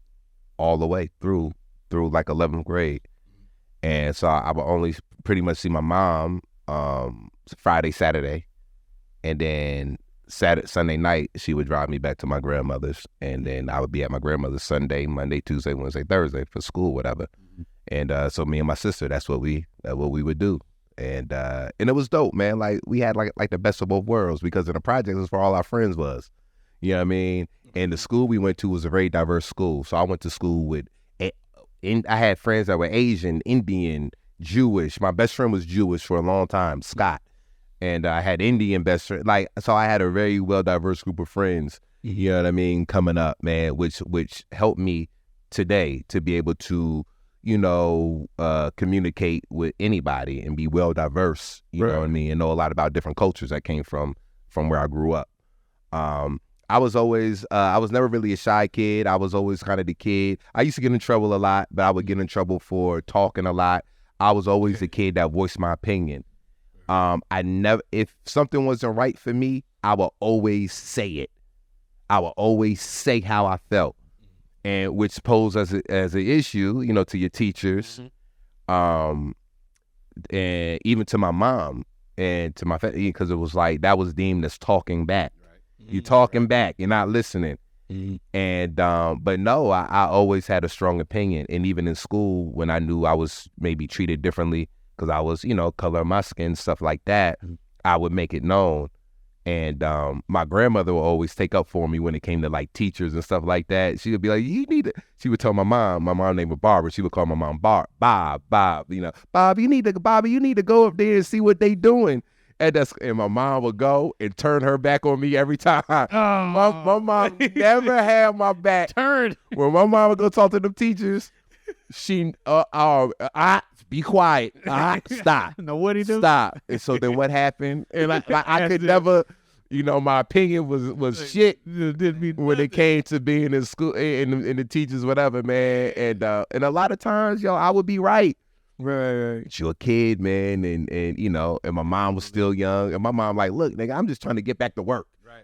all the way through like 11th grade. And so I would only pretty much see my mom Friday, Saturday, and then Sunday night she would drive me back to my grandmother's, and then I would be at my grandmother's Sunday, Monday, Tuesday, Wednesday, Thursday for school, whatever. And so me and my sister, that's what we would do, and it was dope, man. Like we had like the best of both worlds because in the projects is where all our friends was, you know what I mean. And the school we went to was a very diverse school, so I went to school with. I had friends that were Asian, Indian, Jewish. My best friend was Jewish for a long time, Scott. And I had Indian best friend. So I had a very well-diverse group of friends, you know what I mean, coming up, man, which helped me today to be able to, communicate with anybody and be well-diverse, you know what I mean, and know a lot about different cultures that came from where I grew up. I was never really a shy kid. I was always kind of the kid. I used to get in trouble a lot, but I would get in trouble for talking a lot. I was always the kid that voiced my opinion. If something wasn't right for me, I would always say it. I would always say how I felt. and which posed as an issue, you know, to your teachers, and even to my mom and to my family, because it was like that was deemed as talking back. You're talking back. You're not listening. And but no, I always had a strong opinion, and even in school when I knew I was maybe treated differently because I was, you know, color of my skin, stuff like that, I would make it known. And my grandmother would always take up for me when it came to like teachers and stuff like that. She would be like, "You need to." She would tell my mom name was Barbara. She would call my mom Bob. You know, Bobby, you need to go up there and see what they doing. And my mom would go and turn her back on me every time. My mom never had my back. Turned. When my mom would go talk to them teachers, she be quiet. Stop. No, what he do? Stop. And so then what happened? And I could never, you know, my opinion was shit when it came to being in school and the teachers, whatever, man. And a lot of times, yo, I would be right. Right. You're a kid, man, and you know, and my mom was still young, and my mom like, look, nigga, I'm just trying to get back to work. Right.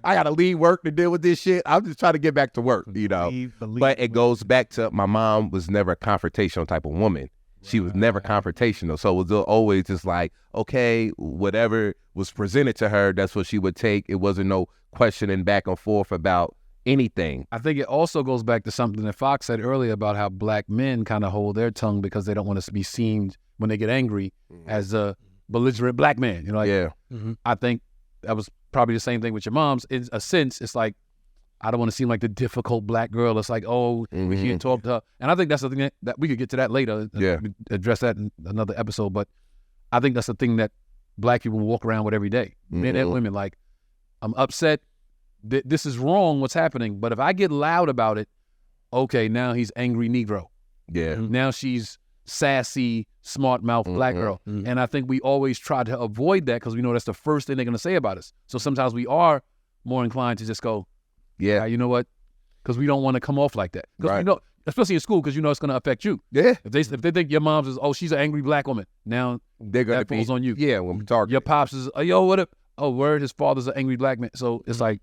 I gotta leave work to deal with this shit. I'm just trying to get back to work, you know. But it goes back to my mom was never a confrontational type of woman. She was never confrontational, so it was always just like, okay, whatever was presented to her, that's what she would take. It wasn't no questioning back and forth about anything. I think it also goes back to something that Fox said earlier about how black men kind of hold their tongue because they don't want to be seen when they get angry as a belligerent black man. You know, like, I think that was probably the same thing with your mom's. In a sense, it's like, I don't want to seem like the difficult black girl. It's like, oh, we can't talk to her. And I think that's the thing that we could get to that later. Address that in another episode. But I think that's the thing that black people walk around with every day. Men and women, like, I'm upset. This is wrong, what's happening. But if I get loud about it, okay, now he's angry Negro. Yeah. Now she's sassy, smart mouth black girl. And I think we always try to avoid that because we know that's the first thing they're going to say about us. So sometimes we are more inclined to just go, yeah, you know what? Because we don't want to come off like that. Because we know, especially in school, because you know it's going to affect you. Yeah. If they think your mom's is, oh, she's an angry black woman, now they're gonna that falls on you. Yeah, when we talk. Your pops is, oh, yo, what up? Oh, word, his father's an angry black man. So it's like,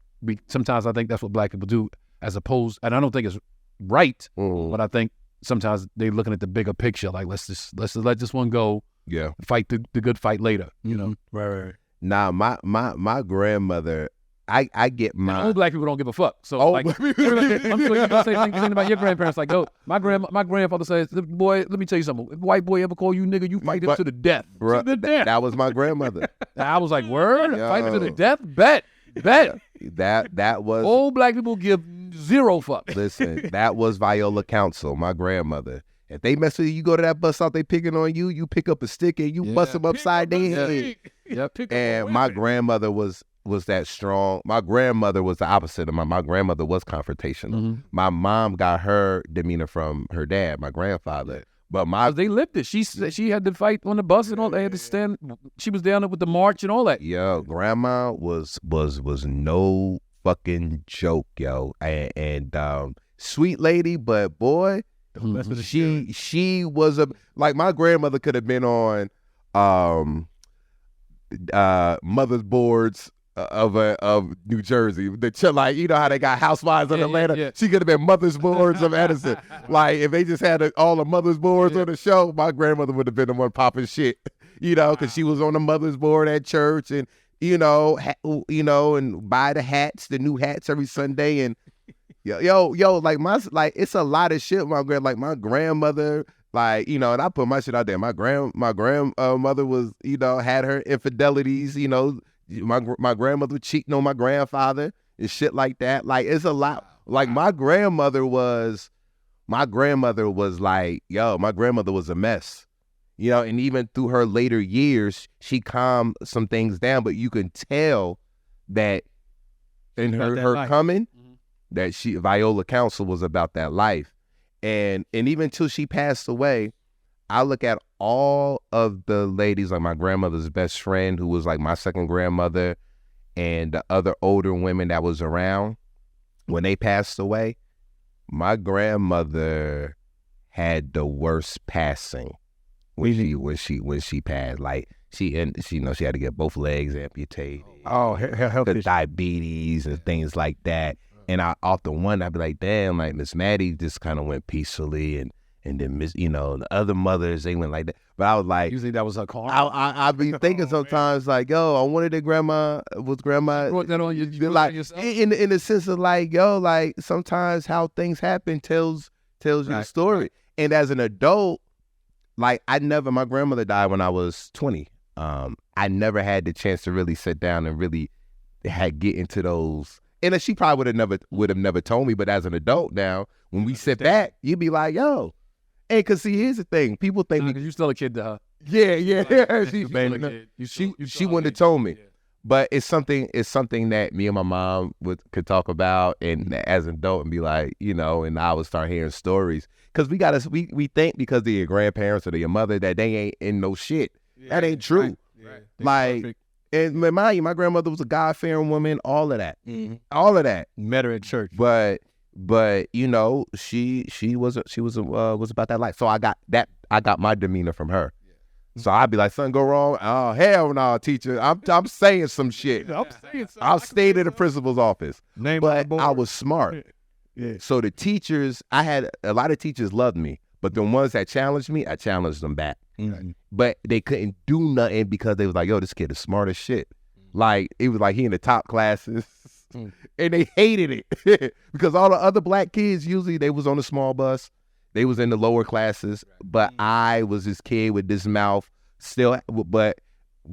sometimes I think that's what black people do, as opposed, and I don't think it's right, but I think sometimes they're looking at the bigger picture. Like, let's just let this one go. Yeah. Fight the good fight later. You know. Right. Nah, my grandmother. I get my old black people don't give a fuck. So like, I'm sure you're gonna say things about your grandparents. Like, yo, my grandfather says, boy, let me tell you something. If a white boy ever call you nigga, you fight him to the death. Bruh, to the death. That was my grandmother. I was like, word, fight him to the death. Bet. That was old black people give zero fuck. Listen, that was Viola Council, my grandmother. If they mess with you, you go to that bus stop, they picking on you, you pick up a stick and you bust them upside their head. Yep. And my grandmother was that strong. My grandmother was the opposite of my grandmother was confrontational. My mom got her demeanor from her dad, my grandfather. But they lived it. She had to fight on the bus and all. They had to stand. She was down there with the march and all that. Yo, grandma was no fucking joke, yo. And sweet lady, but boy, she was like my grandmother could have been on mother's boards of New Jersey. Like, you know how they got housewives in Atlanta? Yeah. She could have been mother's boards of Edison. Like, if they just had all the mother's boards on the show, my grandmother would have been the one popping shit, you know, because she was on the mother's board at church and, you know, and buy the new hats every Sunday. And yo, like it's a lot of shit. My grandmother, like, you know, and I put my shit out there. My grandmother was, you know, had her infidelities, you know. My grandmother cheating on my grandfather and shit like that. Like, it's a lot. Like, my grandmother was like, yo, my grandmother was a mess. You know, and even through her later years, she calmed some things down, but you can tell that in her coming, that Viola Council was about that life. And even until she passed away, I look at all of the ladies, like my grandmother's best friend, who was like my second grandmother, and the other older women that was around when they passed away. My grandmother had the worst passing when she passed. Like, she had to get both legs amputated. Oh, health diabetes and things like that. And I often wonder, I'd be like, damn, like Miss Maddie just kind of went peacefully, and then Miss, the other mothers, they went like that. But I was like, usually that was her car. I be thinking sometimes like, yo, I wanted that grandma brought that on you like yourself? in the sense of like, yo, like sometimes how things happen tells you the story. Right. And as an adult, like my grandmother died when I was 20. I never had the chance to really sit down and really get into those. And she probably would have never told me. But as an adult now, when we sit back, you'd be like, yo. And because see, here's the thing. People think because you're still a kid to her. Yeah. She wouldn't have told me. Yeah. But it's something that me and my mom could talk about, and as an adult, and be like, and I would start hearing stories. Because we think because they're your grandparents or they're your mother that they ain't in no shit. Yeah, that ain't true. Right. Like, perfect. And mind you, my grandmother was a God-fearing woman, all of that. Mm-hmm. All of that. Met her at church. But she was about that life. So I got my demeanor from her. Yeah. So I'd be like, something go wrong? Oh, hell no, teacher. I'm saying some shit. I'll stay to the principal's office. But I was smart. Yeah. So the teachers, I had a lot of teachers loved me, but the ones that challenged me, I challenged them back. Mm-hmm. But they couldn't do nothing because they was like, yo, this kid is smart as shit. Mm-hmm. Like, it was like he in the top classes. Mm-hmm. And they hated it because all the other black kids, usually they was on the small bus. They was in the lower classes. Right. But I was this kid with this mouth still, but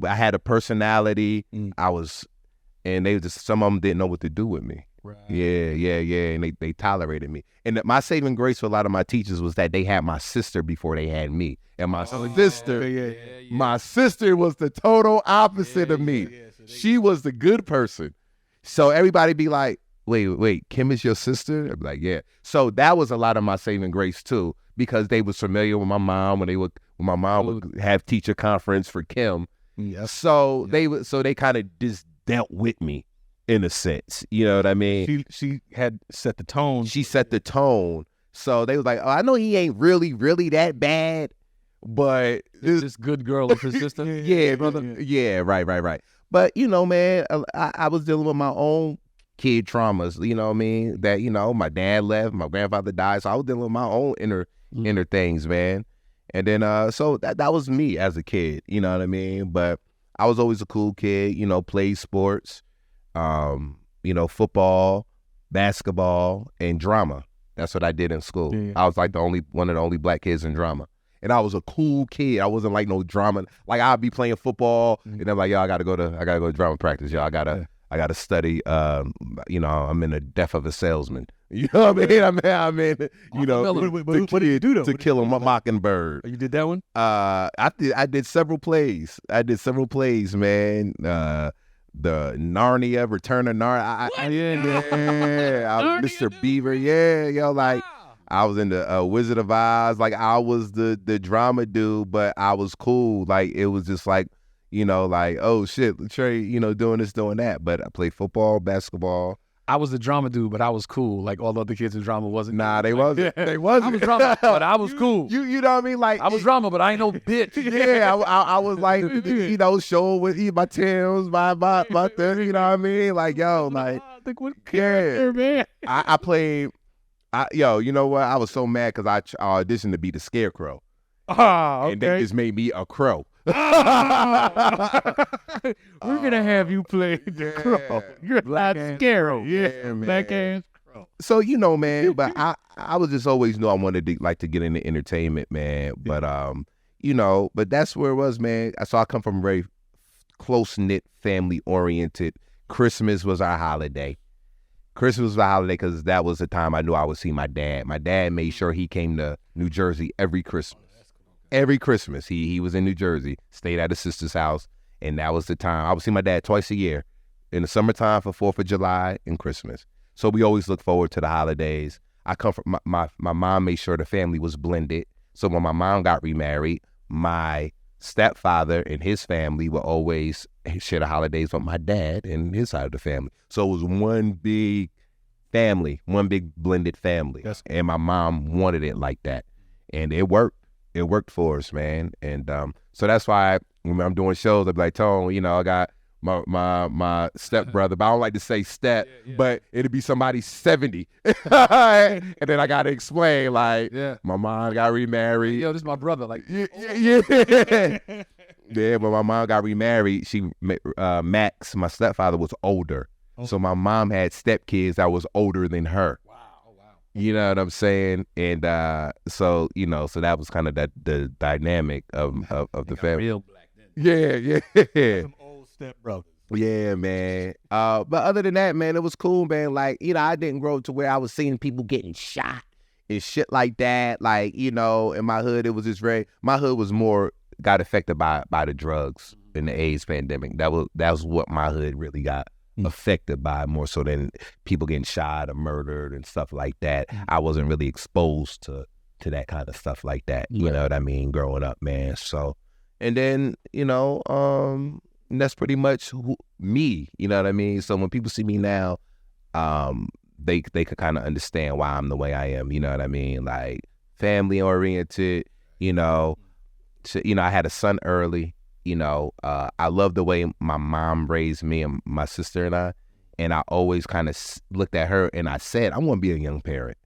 I had a personality. And they just, some of them didn't know what to do with me. Right. Yeah. And they tolerated me. And my saving grace for a lot of my teachers was that they had my sister before they had me. And my sister, my sister was the total opposite of me. Yeah. So she was the good person. So everybody be like, wait, Kim is your sister? I'd be like, yeah. So that was a lot of my saving grace too, because they was familiar with my mom when my mom would have teacher conference for Kim. Yes. So they kind of just dealt with me in a sense. You know what I mean? She had set the tone. She set the tone. So they was like, oh, I know he ain't really, really that bad, but this good girl and persistent. Yeah, brother. Yeah, right. But, man, I was dealing with my own kid traumas, you know what I mean? That, my dad left, my grandfather died, so I was dealing with my own inner things, man. And then, so that was me as a kid, you know what I mean? But I was always a cool kid, played sports, football, basketball, and drama. That's what I did in school. Yeah. I was like one of the only black kids in drama. And I was a cool kid. I wasn't like no drama. Like I'd be playing football, and I'm like, yo, I gotta go to drama practice. Yo, I gotta study. I'm in the death of a salesman. You know what I mean? I'm in. What did you do though? To Kill a Mockingbird. You did that one? I did several plays. Man. The Narnia, Return of Narnia. Mr. Beaver. Yeah, yo, like. I was in the Wizard of Oz. Like I was the drama dude, but I was cool. Like it was just like, like, oh shit, Trey, doing this, doing that. But I played football, basketball. I was the drama dude, but I was cool. Like all the other kids in drama wasn't. Nah, they wasn't. They wasn't. I was drama, but I was cool. You know what I mean? Like I was drama, but I ain't no bitch. Yeah, I was like, showing with my Timbs, my thing. You know what I mean? Like yo, like man. I played. You know what? I was so mad because I auditioned to be the Scarecrow. Okay. And they just made me a crow. We're gonna have you play the crow. You're Black Scarecrow. Yeah, Black ass crow. So man, but I was just always knew I wanted to get into entertainment, man. But but that's where it was, man. So I come from a very close knit, family oriented. Christmas was our holiday. Christmas was a holiday because that was the time I knew I would see my dad. My dad made sure he came to New Jersey every Christmas. Every Christmas, he was in New Jersey, stayed at his sister's house, and that was the time. I would see my dad twice a year, in the summertime for 4th of July and Christmas. So we always look forward to the holidays. I come from, my mom made sure the family was blended. So when my mom got remarried, my stepfather and his family would always share the holidays with my dad and his side of the family. So it was one big family, one big blended family. Yes. And my mom wanted it like that. And it worked. It worked for us, man. And so that's why when I'm doing shows, I'd be like, Tone, I got my stepbrother, but I don't like to say step, but it'd be somebody 70. And then I gotta explain, like, my mom got remarried. Yo, this is my brother. Like, yeah, but my mom got remarried. Max, my stepfather, was older. Okay. So my mom had stepkids that was older than her. Wow. You know what I'm saying? And so that was kind of the dynamic of the family. Real black then. Yeah. Some old stepbrothers. Yeah, man. But other than that, man, it was cool, man. Like, I didn't grow up to where I was seeing people getting shot and shit like that. Like, in my hood, it was just my hood was more got affected by the drugs and the AIDS pandemic. That was what my hood really got affected by, more so than people getting shot or murdered and stuff like that. I wasn't really exposed to that kind of stuff like that. You know what I mean? Growing up, man. So, and then, that's pretty much me. You know what I mean? So when people see me now, they could kind of understand why I'm the way I am. You know what I mean? Like, family oriented, I had a son early. I love the way my mom raised me and my sister and I always kind of looked at her and I said, I want to be a young parent.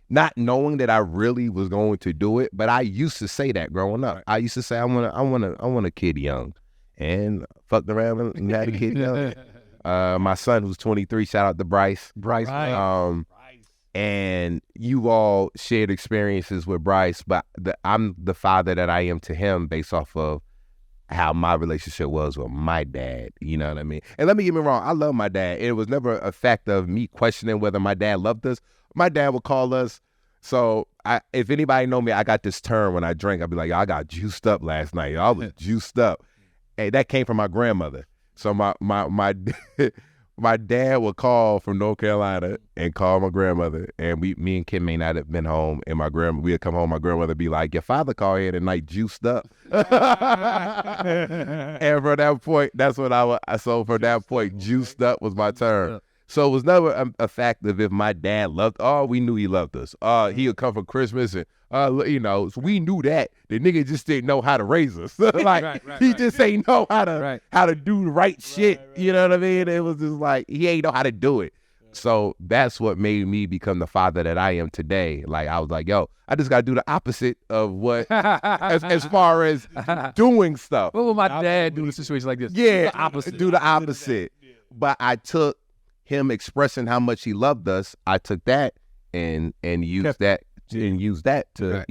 Not knowing that I really was going to do it, but I used to say that growing up. I used to say, I want a kid young, and fucked around and had a kid young. My son, who's 23, shout out to Bryce. Bryce. And you all shared experiences with Bryce, but I'm the father that I am to him based off of how my relationship was with my dad. You know what I mean? And let me get me wrong, I love my dad. It was never a fact of me questioning whether my dad loved us. My dad would call us. So if anybody know me, I got this term when I drink. I'd be like, I got juiced up last night. I was juiced up. Hey, that came from my grandmother. So my my dad would call from North Carolina and call my grandmother, and me and Kim may not have been home, and we'd come home, my grandmother would be like, your father called here tonight juiced up. And from that point, that's what juiced up was my term. So it was never a fact of if my dad loved, we knew he loved us. He would come for Christmas and, so we knew that. The nigga just didn't know how to raise us. He just ain't know how to do the right shit. Right. You know what I mean? It was just like, he ain't know how to do it. Right. So that's what made me become the father that I am today. Like, I was like, yo, I just got to do the opposite of what, as far as doing stuff. What would my dad do in a situation like this? Yeah, do the opposite. But I took him expressing how much he loved us. I took that and used that to,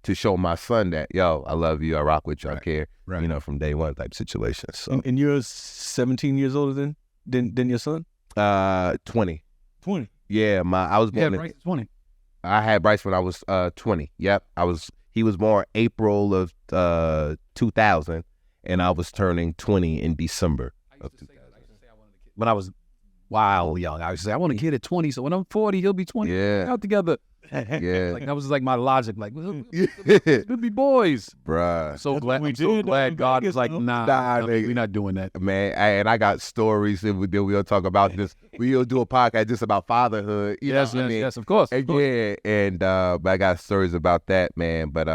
to show my son that, yo, I love you, I rock with you, I care, from day one type situation. So. And you're 17 years older than your son? 20. 20? Yeah, I was born. Yeah, Bryce is 20. I had Bryce when I was 20. Yep, he was born April of 2000, and I was turning 20 in December of 2000. When I was wild young, I used to say, I want a kid at 20, so when I'm 40, he'll be 20. Yeah. Out together. Yeah. Like, that was like my logic. Like, we'll be boys. Bruh. So glad God was like, nah, we're not doing that. Man, and I got stories, and we'll talk about this. We'll do a podcast just about fatherhood. Yes, of course. Yeah, but I got stories about that, man. But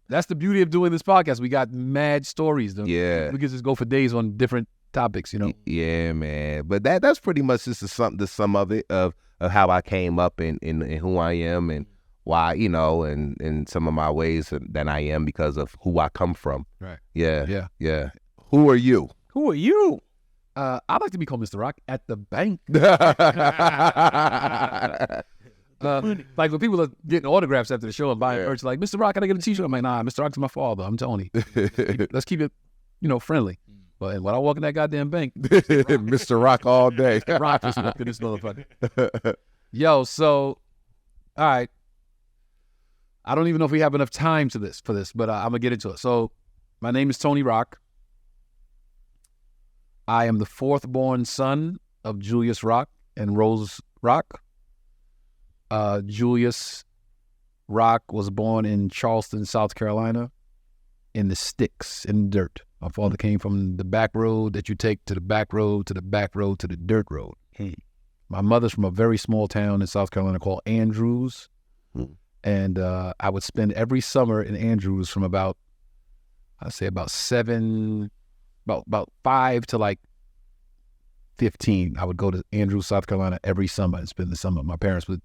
that's the beauty of doing this podcast. We got mad stories. Yeah. We can just go for days on different topics, Yeah, man. But that's pretty much just the sum of it, of how I came up and who I am and why, and some of my ways that I am because of who I come from. Right. Yeah. Who are you? Who are you? I'd like to be called Mr. Rock at the bank. Like when people are getting autographs after the show and buying merch, like, Mr. Rock, can I get a t-shirt? I'm like, nah, Mr. Rock's my father. I'm Tony. Let's keep it, friendly. But when I walk in that goddamn bank, Mr. Rock all day. Rock just walked in this motherfucker. Yo, so, all right. I don't even know if we have enough time for this, but I'm going to get into it. So, my name is Tony Rock. I am the fourth born son of Julius Rock and Rose Rock. Julius Rock was born in Charleston, South Carolina, in the sticks, in dirt. My father came from the back road that you take to the back road, to the back road, to the dirt road. My mother's from a very small town in South Carolina called Andrews. And I would spend every summer in Andrews from about 5 to like 15, I would go to Andrews, South Carolina every summer and spend the summer. My parents would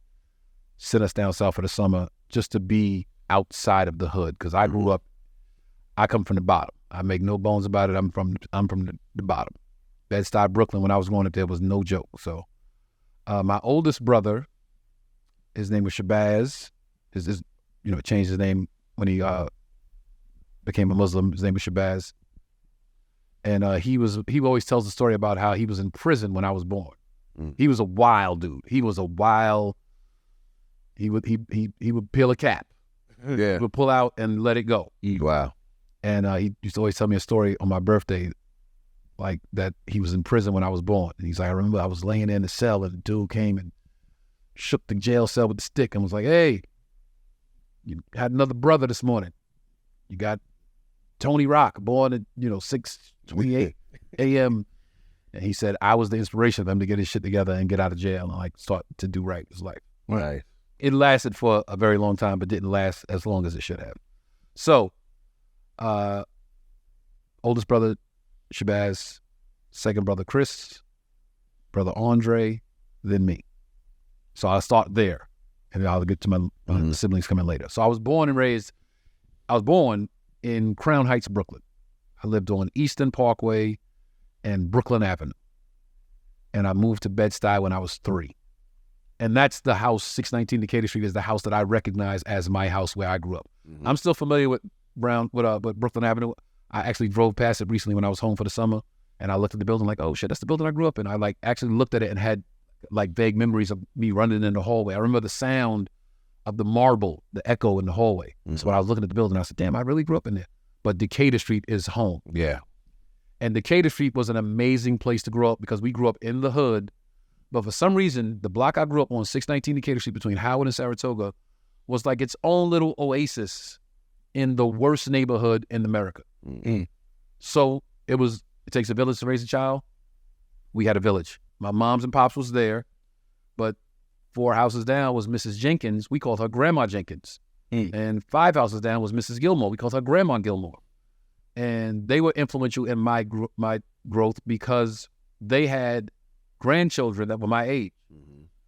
send us down south for the summer just to be outside of the hood, because I grew up, I come from the bottom. I make no bones about it. I'm from the bottom. Bed-Stuy, Brooklyn, when I was growing up there was no joke. So my oldest brother, his name was Shabazz. Changed his name when he became a Muslim. His name was Shabazz. And he always tells the story about how he was in prison when I was born. He was a wild dude. He would peel a cap. Yeah. He would pull out and let it go. Wow. And he used to always tell me a story on my birthday, like that he was in prison when I was born. And he's like, I remember I was laying in the cell and the dude came and shook the jail cell with the stick and was like, hey, you had another brother this morning. You got Tony Rock, born at 6:28 a.m. And he said, I was the inspiration for him to get his shit together and get out of jail and like start to do right in his life. Right. It lasted for a very long time, but didn't last as long as it should have. So, oldest brother, Shabazz, second brother, Chris, brother Andre, then me. So I'll start there, and I'll get to my siblings coming later. So I was born in Crown Heights, Brooklyn. I lived on Eastern Parkway and Brooklyn Avenue. And I moved to Bed-Stuy when I was 3. And that's the house, 619 Decatur Street is the house that I recognize as my house where I grew up. I'm still familiar with Brooklyn Avenue. I actually drove past it recently when I was home for the summer, and I looked at the building like, oh shit, that's the building I grew up in. I like actually looked at it and had like vague memories of me running in the hallway. I remember the sound of the marble, the echo in the hallway. So when I was looking at the building, I said, damn, I really grew up in there. But Decatur Street is home. Yeah. And Decatur Street was an amazing place to grow up because we grew up in the hood. But for some reason, the block I grew up on, 619 Decatur Street between Howard and Saratoga, was like its own little oasis in the worst neighborhood in America. So it takes a village to raise a child. We had a village. My mom's and pops was there, but 4 houses down was Mrs. Jenkins. We called her Grandma Jenkins. And 5 houses down was Mrs. Gilmore. We called her Grandma Gilmore. And they were influential in my growth because they had grandchildren that were my age.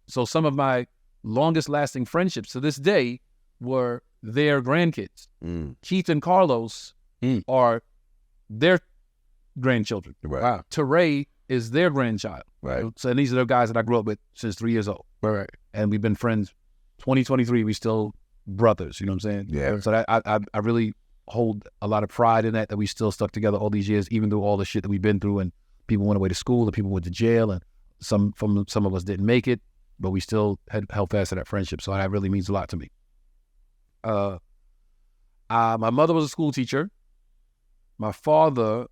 So some of my longest lasting friendships to this day were their grandkids. Keith and Carlos are their grandchildren. Right. Wow. Teray is their grandchild. Right. So and these are the guys that I grew up with since 3 years old. Right. And we've been friends. 2023, we still brothers. You know what I'm saying? Yeah. So I really hold a lot of pride in that we still stuck together all these years, even through all the shit that we've been through, and people went away to school and people went to jail, and some of us didn't make it, but we still had held fast to that friendship. So that really means a lot to me. My mother was a school teacher. My father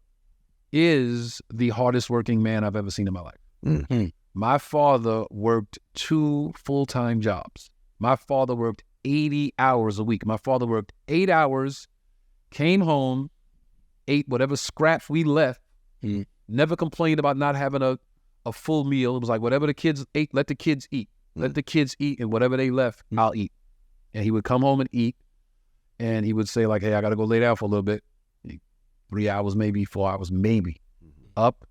is the hardest working man I've ever seen in my life. My father worked 2 full-time jobs. My father worked 80 hours a week. My father worked 8 hours, came home, ate whatever scraps we left, never complained about not having a full meal. It was like whatever the kids ate, let the kids eat. Let the kids eat, and whatever they left, I'll eat. And he would come home and eat, and he would say like, hey, I got to go lay down for a little bit. 3 hours, maybe 4 hours, maybe. Up,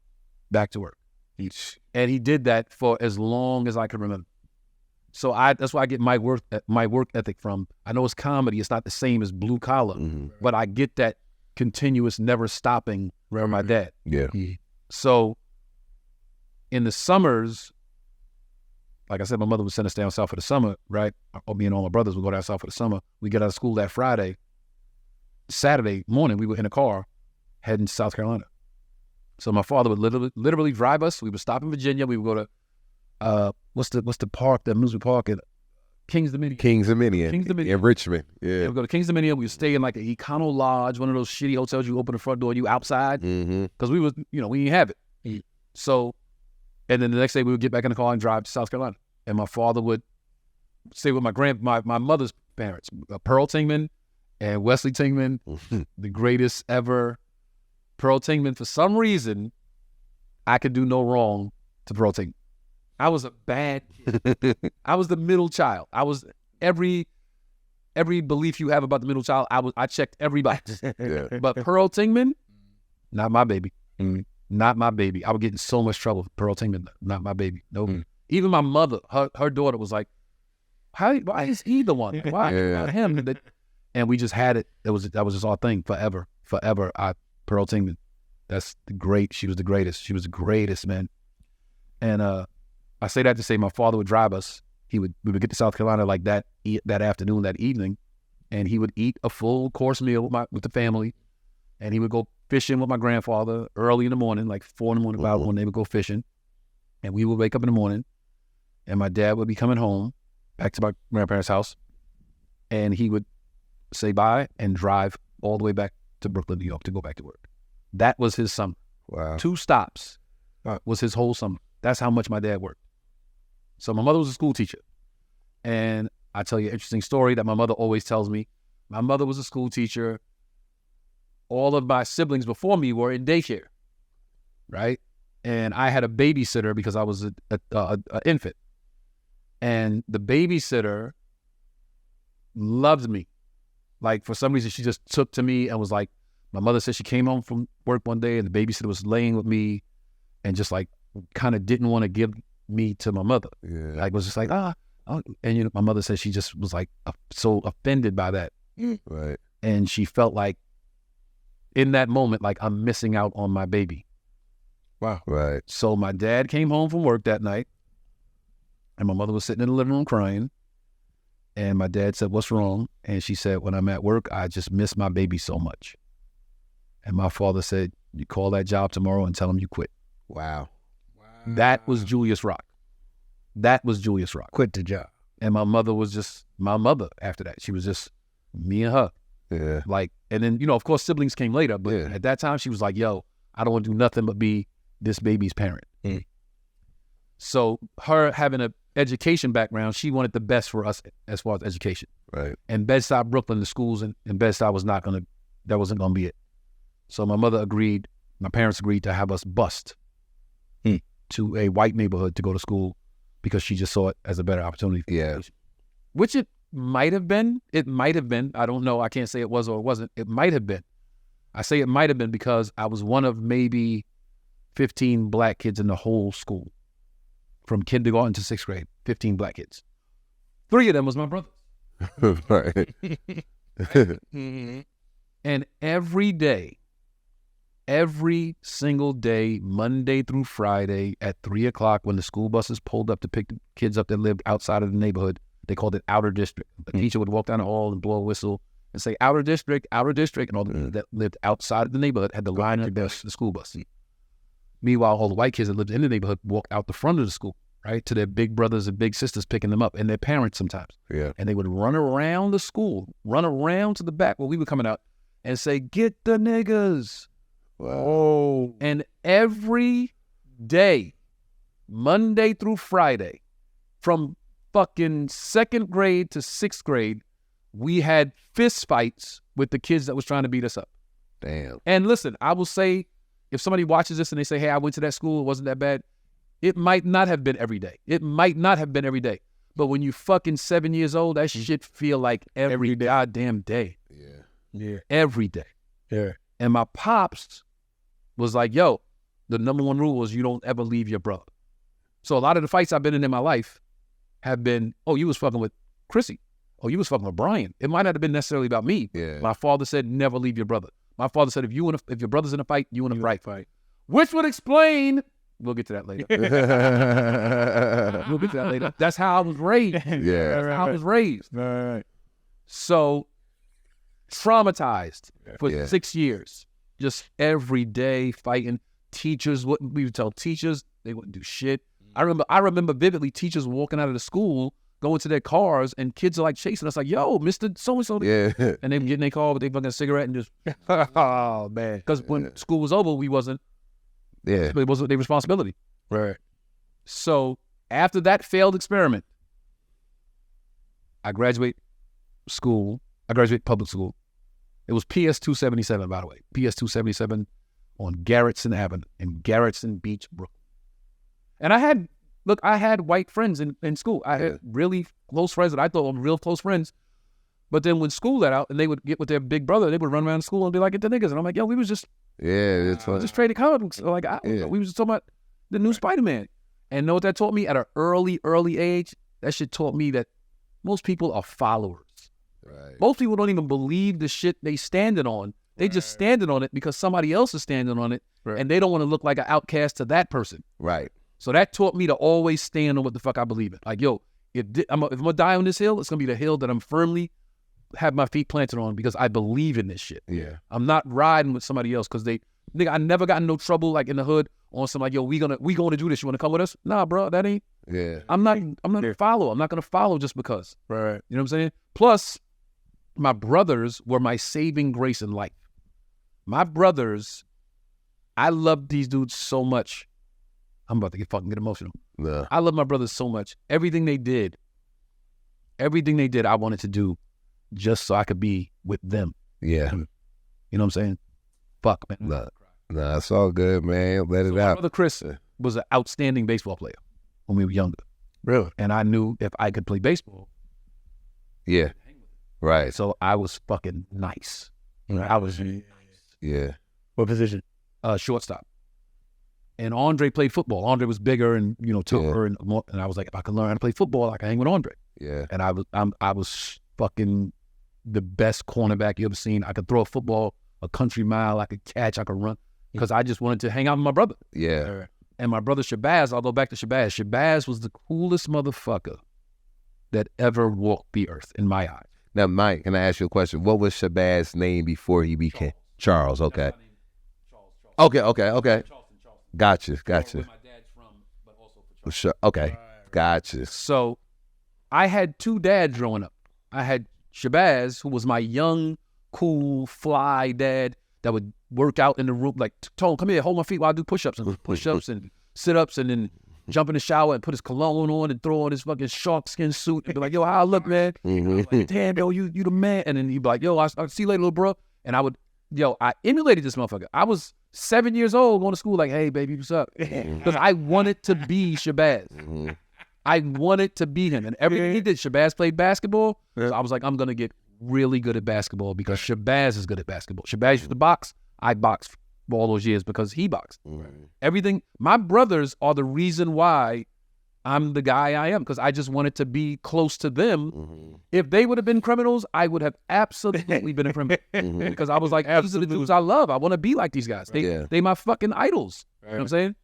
back to work. And he did that for as long as I can remember. So that's where I get my work ethic from. I know it's comedy. It's not the same as blue collar, but I get that continuous, never stopping from my dad. Yeah. So in the summers, like I said, my mother would send us down south for the summer, right? Or me and all my brothers would go down south for the summer. We get out of school that Friday. Saturday morning, we were in a car heading to South Carolina. So my father would literally drive us. We would stop in Virginia. We would go to what's the park, the amusement park in Kings Dominion. Kings Dominion in Richmond. Yeah. We go to Kings Dominion. We would stay in like an Econo Lodge, one of those shitty hotels. You open the front door and you outside because we was, we didn't have it. So, and then the next day we would get back in the car and drive to South Carolina. And my father would stay with my mother's parents, Pearl Tingman and Wesley Tingman, the greatest ever. Pearl Tingman, for some reason, I could do no wrong to Pearl Tingman. I was a bad kid. I was the middle child. I was every belief you have about the middle child, I checked every box. Yeah. But Pearl Tingman, not my baby. not my baby. I would get in so much trouble. Pearl Tingman, not my baby. Nope. Even my mother, her daughter was like, why is he the one? Why not him? And we just had it. That was just our thing forever. Pearl Tingman. She was the greatest. She was the greatest, man. And I say that to say my father would drive us. We would get to South Carolina like that afternoon, that evening, and he would eat a full course meal with the family, and he would go fishing with my grandfather early in the morning, like 4 in the morning, about when they would go fishing, and we would wake up in the morning, and my dad would be coming home back to my grandparents' house, and he would say bye and drive all the way back to Brooklyn, New York to go back to work. That was his summer. Wow. 2 stops was his whole summer. That's how much my dad worked. So my mother was a school teacher. And I tell you an interesting story that my mother always tells me. My mother was a school teacher. All of my siblings before me were in daycare, right? And I had a babysitter because I was an infant. And the babysitter loved me. Like, for some reason, she just took to me and was like, my mother said she came home from work one day and the babysitter was laying with me and just like kind of didn't want to give me to my mother. Yeah. Like, was just like, and my mother said she just was like so offended by that. Right. And she felt like in that moment, like I'm missing out on my baby. Wow. Right. So my dad came home from work that night and my mother was sitting in the living room crying. And my dad said, "What's wrong?" And she said, "When I'm at work, I just miss my baby so much." And my father said, "You call that job tomorrow and tell him you quit." Wow. That was Julius Rock. That was Julius Rock. Quit the job. And my mother was just my mother after that. She was just me and her. Yeah. Like, and then, of course, siblings came later. But at that time, she was like, yo, I don't want to do nothing but be this baby's parent. So her having an education background, she wanted the best for us as far as education. Right. And Bed-Stuy, Brooklyn, the schools in Bed-Stuy wasn't going to be it. So my parents agreed to have us bused to a white neighborhood to go to school because she just saw it as a better opportunity for education. Which it might have been. It might have been. I don't know. I can't say it was or it wasn't. It might have been. I say it might have been because I was one of maybe 15 black kids in the whole school. From kindergarten to 6th grade, 15 black kids. 3 of them was my brothers. Right. And every single day, Monday through Friday at 3 o'clock when the school buses pulled up to pick the kids up that lived outside of the neighborhood, they called it outer district. The teacher would walk down the hall and blow a whistle and say, outer district, and all the people that lived outside of the neighborhood had to line up the school bus. Meanwhile, all the white kids that lived in the neighborhood walked out the front of the school, right, to their big brothers and big sisters picking them up, and their parents sometimes. Yeah. And they would run around the school, run around to the back where we were coming out, and say, "Get the niggas." Wow. And every day, Monday through Friday, from fucking 2nd grade to 6th grade, we had fist fights with the kids that was trying to beat us up. Damn. And listen, I will say, if somebody watches this and they say, "Hey, I went to that school, it wasn't that bad," it might not have been every day. But when you fucking 7 years old, that shit feel like every goddamn day. Yeah. Every day. Yeah. And my pops was like, yo, the number one rule is you don't ever leave your brother. So a lot of the fights I've been in my life have been, oh, you was fucking with Chrissy. Oh, you was fucking with Brian. It might not have been necessarily about me. Yeah. My father said, never leave your brother. My father said, if your brother's in a fight, you in a fight. Which would explain, we'll get to that later. That's how I was raised. Yeah. That's how I was raised. Right. So traumatized for 6 years. Just every day fighting. Teachers wouldn't, we would tell teachers they wouldn't do shit. I remember vividly teachers walking out of the school, going to their cars, and kids are like chasing us, like, yo, Mr. So-and-so. Yeah. And they were getting their car with their fucking cigarette and just, oh, man. because when school was over, it wasn't their responsibility. Right. So after that failed experiment, I graduate public school. It was PS 277, by the way. PS 277 on Garrettson Avenue in Garrettson Beach, Brooklyn. And I had white friends in school. I had really close friends that I thought were real close friends. But then when school let out and they would get with their big brother, they would run around school and be like, "Get the niggas." And I'm like, yo, we was just Yeah, it's just traded comic books. Like we was just talking about the new Spider-Man. And know what that taught me at an early age? That shit taught me that most people are followers. Right. Most people don't even believe the shit they standing on. They just standing on it because somebody else is standing on it, and they don't want to look like an outcast to that person. Right. So that taught me to always stand on what the fuck I believe in. Like, yo, if I'm gonna die on this hill, it's gonna be the hill that I'm firmly have my feet planted on because I believe in this shit. Yeah. I'm not riding with somebody else because I never got in no trouble like in the hood on some like, yo, we gonna do this. You wanna come with us? Nah, bro, that ain't. Yeah. I'm not gonna follow. I'm not gonna follow just because. Right. You know what I'm saying? Plus, my brothers were my saving grace in life. My brothers, I love these dudes so much. I'm about to get emotional. No. I love my brothers so much. Everything they did, I wanted to do just so I could be with them. Yeah. You know what I'm saying? Fuck, man. Nah, it's all good, man. Let it out. My brother Chris was an outstanding baseball player when we were younger. Really? And I knew if I could play baseball. Yeah. Right. So I was fucking nice. I was nice. Yeah. What position? Shortstop. And Andre played football. Andre was bigger and, tougher and more. And I was like, if I could learn how to play football, I could hang with Andre. Yeah. And I was fucking the best cornerback you ever seen. I could throw a football a country mile. I could catch. I could run because I just wanted to hang out with my brother. Yeah. And my brother Shabazz, I'll go back to Shabazz. Shabazz was the coolest motherfucker that ever walked the earth in my eyes. Now, Mike, can I ask you a question? What was Shabazz' name before he became Charles? Okay. Okay. Gotcha. Where my dad's from, but also for Charles. Sure. Okay. Gotcha. So I had two dads growing up. I had Shabazz, who was my young, cool, fly dad that would work out in the room, like, Tone, come here, hold my feet while I do push-ups and sit-ups and then jump in the shower and put his cologne on and throw on his fucking shark skin suit and be like, yo, how I look, man? Like, damn, yo, you the man. And then he'd be like, yo, I'll see you later, little bro. And I emulated this motherfucker. I was 7 years old going to school like, hey, baby, what's up? Because I wanted to be Shabazz. I wanted to be him. And everything he did, Shabazz played basketball. So I was like, I'm going to get really good at basketball because Shabazz is good at basketball. Shabazz used to box. I boxed for all those years because he boxed. Everything. My brothers are the reason why I'm the guy I am because I just wanted to be close to them. If they would have been criminals, I would have absolutely been a criminal because I was like, these are the dudes I love. I want to be like these guys. They my fucking idols. You know what I'm saying?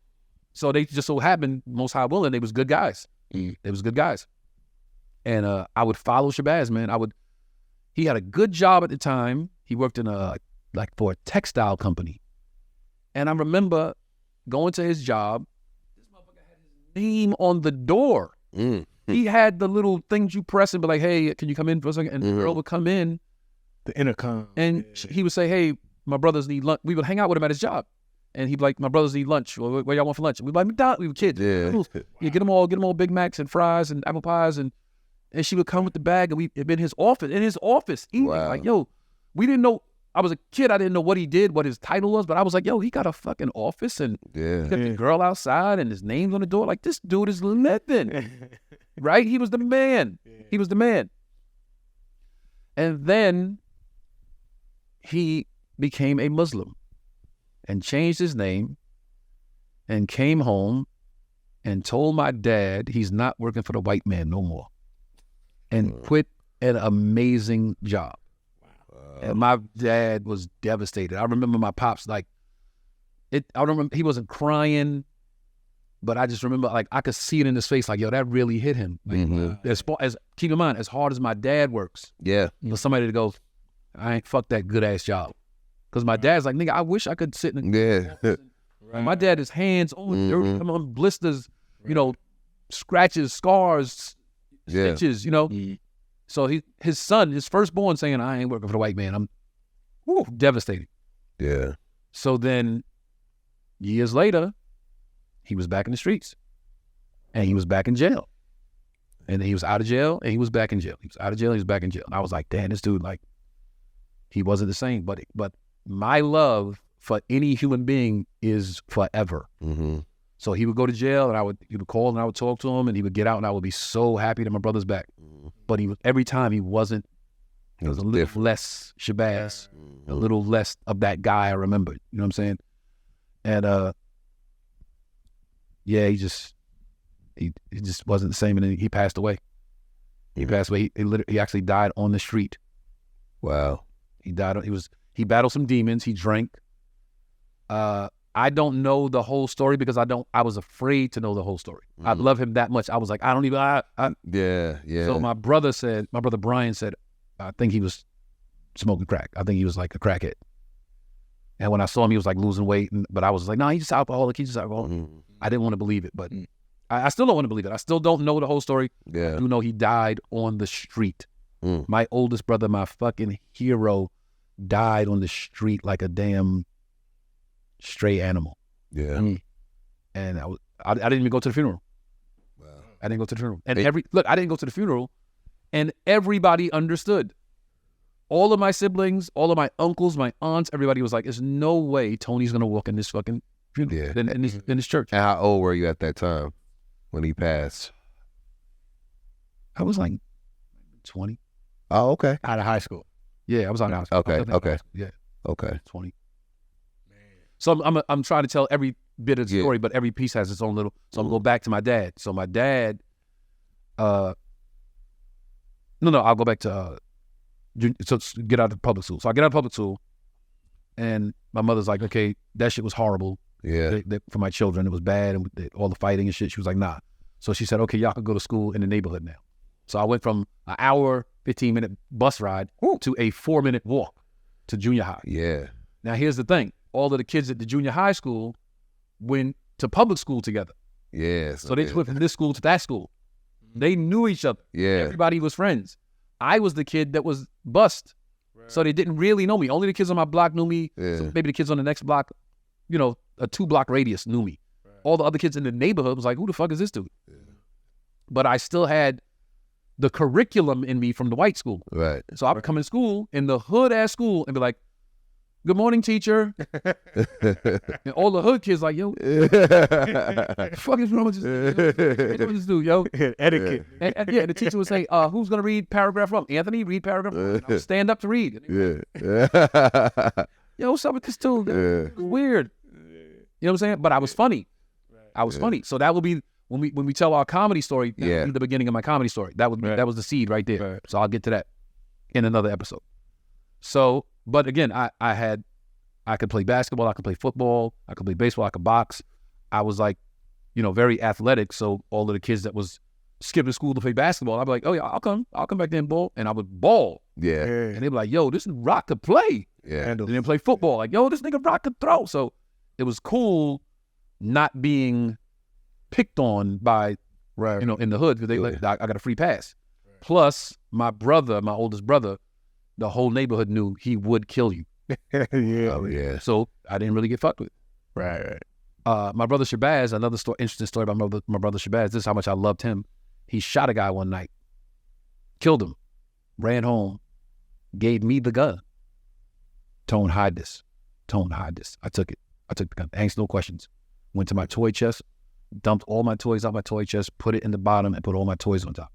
So they just so happened, most high willing, they was good guys. They was good guys. And I would follow Shabazz, man. He had a good job at the time. He worked in for a textile company. And I remember going to his job. This motherfucker had his name on the door. He had the little things you press and be like, hey, can you come in for a second? And the girl would come in. The intercom. And he would say, hey, my brothers need lunch. We would hang out with him at his job. And he'd be like, my brothers need lunch. Where y'all want for lunch? And we'd be like, McDonald's. We were kids. Yeah, get them all Big Macs and fries and apple pies. And she would come with the bag and we'd be in his office eating. Wow. Like, yo, we didn't know. I was a kid. I didn't know what he did, what his title was, but I was like, yo, he got a fucking office and he got the girl outside and his name's on the door. Like, this dude is living. Right? He was the man. He was the man. And then he became a Muslim and changed his name and came home and told my dad he's not working for the white man no more and quit an amazing job. And my dad was devastated. I remember my pops I remember he wasn't crying, but I just remember I could see it in his face like, yo, that really hit him. Like, keep in mind, as hard as my dad works, for somebody to go, I ain't fuck that good ass job. Because my dad's like, nigga, I wish I could sit in Right. My dad, his hands on dirt, come on, blisters, scratches, scars, stitches, So his son, his firstborn, saying, I ain't working for the white man. I'm devastated. Yeah. So then years later, he was back in the streets and he was back in jail. And then he was out of jail and he was back in jail. He was out of jail, he was back in jail. And I was like, damn, this dude, he wasn't the same. But my love for any human being is forever. So he would go to jail and he would call and I would talk to him and he would get out and I would be so happy that my brother's back. But every time he wasn't It was a little less Shabazz, a little less of that guy I remember. You know what I'm saying? And yeah, he just wasn't the same, and then he passed away. He passed away. He actually died on the street. Wow. He died. He battled some demons. He drank. I don't know the whole story because I was afraid to know the whole story. I love him that much. I was like, I don't even. Yeah. So my brother Brian said, I think he was smoking crack. I think he was like a crackhead. And when I saw him, he was like losing weight. But I was like, no, he's just alcoholic. He's just alcoholic. I didn't want to believe it, but I still don't want to believe it. I still don't know the whole story. Yeah. I do know he died on the street. My oldest brother, my fucking hero, died on the street like a damn stray animal. Yeah. And I didn't even go to the funeral. Wow. I didn't go to the funeral. And I didn't go to the funeral, and everybody understood. All of my siblings, all of my uncles, my aunts, everybody was like, there's no way Tony's going to walk in this fucking funeral, in this church. And how old were you at that time when he passed? I was like 20. Oh, okay. Out of high school. Yeah, I was out of high school. Okay. Yeah. Okay. 20. Man. So I'm trying to tell every bit of the story, but every piece has its own little. So I'm going to go back to my dad. So my dad, I'll go back to, so get out of public school. So I get out of public school, and my mother's like, okay, that shit was horrible. Yeah. For my children, it was bad, and all the fighting and shit. She was like, nah. So she said, okay, y'all can go to school in the neighborhood now. So I went from an hour, 15-minute bus ride to a 4-minute walk to junior high. Yeah. Now, here's the thing. All of the kids at the junior high school went to public school together. Yeah. So they went from this school to that school. They knew each other. Yeah. Everybody was friends. I was the kid that was bussed. Right. So they didn't really know me. Only the kids on my block knew me. Yeah. So maybe the kids on the next block, a 2-block radius knew me. Right. All the other kids in the neighborhood was like, who the fuck is this dude? Yeah. But I still had the curriculum in me from the white school. Right. So I would come in school, in the hood-ass school, and be like, good morning, teacher. And all the hood kids like, yo, what the fuck is wrong with this dude, yo? Etiquette. And the teacher would say, who's going to read paragraph 1? Anthony, read paragraph 1. And I would stand up to read. Yeah. Yo, what's up with this dude? It was weird. You know what I'm saying? But I was funny. I was funny. So that would be, when we tell our comedy story, that would be the beginning of my comedy story. That was the seed right there. Right. So I'll get to that in another episode. So, but again, I could play basketball, I could play football, I could play baseball, I could box. I was like, very athletic. So all of the kids that was skipping school to play basketball, I'd be like, oh yeah, I'll come back there and ball. And I would ball. Yeah. And they'd be like, yo, this rock could play. Yeah. And then play football. Like, yo, this nigga rock could throw. So it was cool not being picked on by, in the hood, because I got a free pass. Right. Plus, my oldest brother, the whole neighborhood knew he would kill you. Yeah. Oh, yeah. So I didn't really get fucked with. Right. My brother Shabazz, another interesting story about my brother Shabazz. This is how much I loved him. He shot a guy one night, killed him, ran home, gave me the gun. Tone, hide this. I took it. I took the gun. Asked no questions. Went to my toy chest, dumped all my toys out my toy chest, put it in the bottom, and put all my toys on top.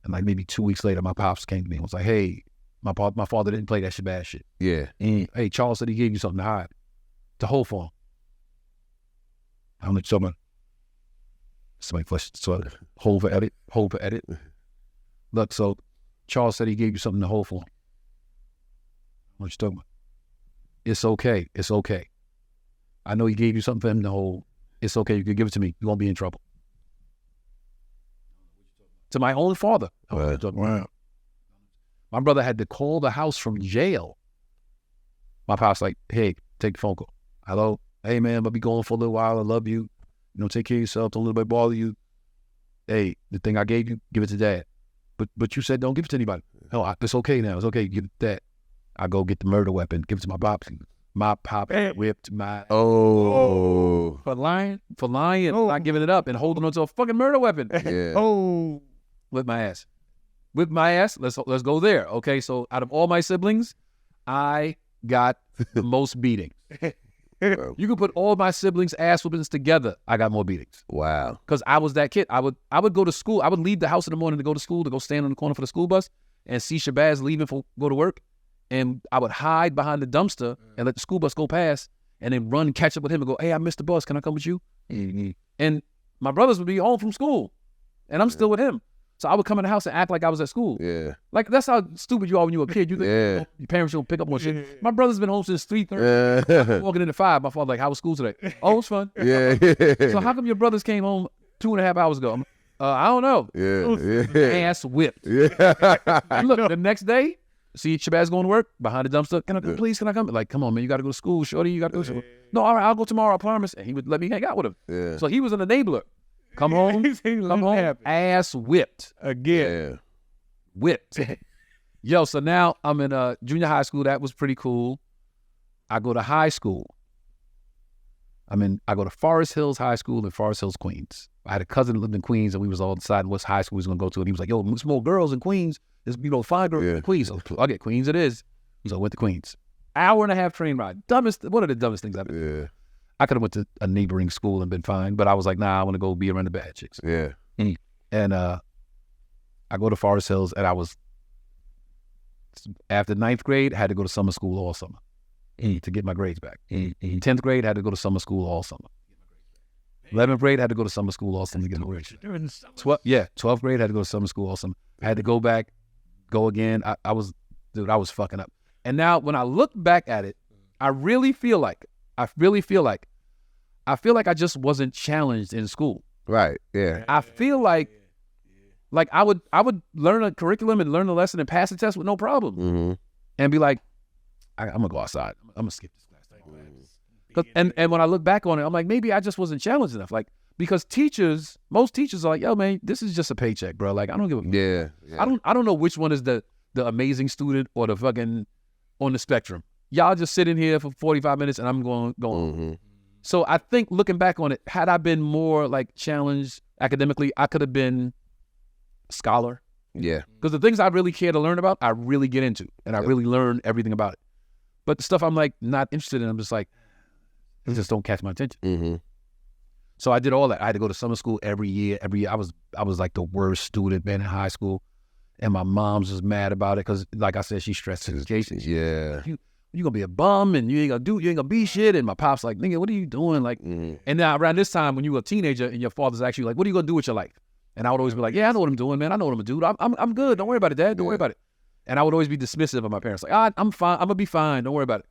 And like maybe 2 weeks later, my pops came to me and was like, hey, my father didn't play that Shabazz shit. Yeah. And, hey, Charles said he gave you something to hide, to hold for him. I don't know what you're talking about. Somebody flushed, so hold for edit. Look, so Charles said he gave you something to hold for him. What you talking about? It's okay. I know he gave you something for him to hold. It's okay. You can give it to me. You won't be in trouble. To my own father. Wow. My brother had to call the house from jail. My pops like, hey, take the phone call. Hello? Hey, man, I'll be going for a little while. I love you. Take care of yourself. Don't let anybody bother you. Hey, the thing I gave you, give it to dad. But you said don't give it to anybody. Hell, it's okay now. It's okay. Give it to dad. I go get the murder weapon. Give it to my pops. My pop whipped my for lying, not giving it up and holding on to a fucking murder weapon. Yeah. Whipped my ass. Let's go there. Okay, so out of all my siblings, I got the most beatings. You could put all my siblings' ass whoopings together. I got more beatings. Wow. Because I was that kid. I would go to school. I would leave the house in the morning to go to school, to go stand on the corner for the school bus, and see Shabazz leaving for go to work, and I would hide behind the dumpster and let the school bus go past, and then run, catch up with him, and go, "Hey, I missed the bus. Can I come with you?" Mm-hmm. And my brothers would be home from school, and I'm still with him. So I would come in the house and act like I was at school. Yeah. Like, that's how stupid you are when you were a kid. You think your parents don't pick up on shit. My brother's been home since 3:30. Walking into 5. My father like, "How was school today?" "Oh, it was fun." Yeah. So how come your brothers came home 2.5 hours ago? I don't know. Yeah. Ass whipped. Yeah. Look, the next day, see Shabazz going to work behind the dumpster. "Can I come, please? Can I come?" Like, "Come on, man. You got to go to school. Shorty, you got to go to school." "No, all right, I'll go tomorrow. I promise." And he would let me hang out with him. Yeah. So he was an enabler. Come home, ass whipped. Again. Whipped. Yo, so now I'm in junior high school. That was pretty cool. I go to high school. I go to Forest Hills High School in Forest Hills, Queens. I had a cousin that lived in Queens, and we was all deciding what high school we was going to go to. And he was like, "Yo, there's more girls in Queens. There's, fine girls in Queens." So I'll get Queens it is. So I went to Queens. 1.5-hour train ride. One of the dumbest things I've ever done. I could have went to a neighboring school and been fine, but I was like, nah, I want to go be around the bad chicks. Yeah. And I go to Forest Hills, and I was, after 9th grade, I had to go to summer school all summer to get my grades back. 10th grade, I had to go to summer school all summer. 11th grade, I had to go to summer school all summer to get my grades back. 12th grade, I had to go to summer school all summer. I had to go back, go again. I was fucking up. And now when I look back at it, I feel like I just wasn't challenged in school. Right. Yeah. I feel like I would learn a curriculum and learn a lesson and pass the test with no problem, and be like, I'm gonna go outside. I'm gonna skip this class. And when I look back on it, I'm like, maybe I just wasn't challenged enough. Like, because most teachers are like, "Yo, man, this is just a paycheck, bro. Like, I don't give a yeah. I don't know which one is the amazing student or the fucking on the spectrum. Y'all just sit in here for 45 minutes and I'm going. So I think looking back on it, had I been more like challenged academically, I could have been a scholar. Yeah. Because the things I really care to learn about, I really get into, and I really learn everything about it. But the stuff I'm like not interested in, I'm just like, it just don't catch my attention. So I did all that. I had to go to summer school every year. I was like the worst student, man, in high school, and my mom's just mad about it because, like I said, she stressed education. Yeah. You gonna be a bum and you ain't gonna be shit. And my pop's like, "Nigga, what are you doing?" Like, and now around this time when you were a teenager and your father's actually like, "What are you gonna do with your life?" And I would always be like, "Yeah, I know what I'm doing, man. I know what I'm gonna do. I'm good. Don't worry about it, Dad. Don't worry about it." And I would always be dismissive of my parents, like, "I'm fine. I'm gonna be fine. Don't worry about it."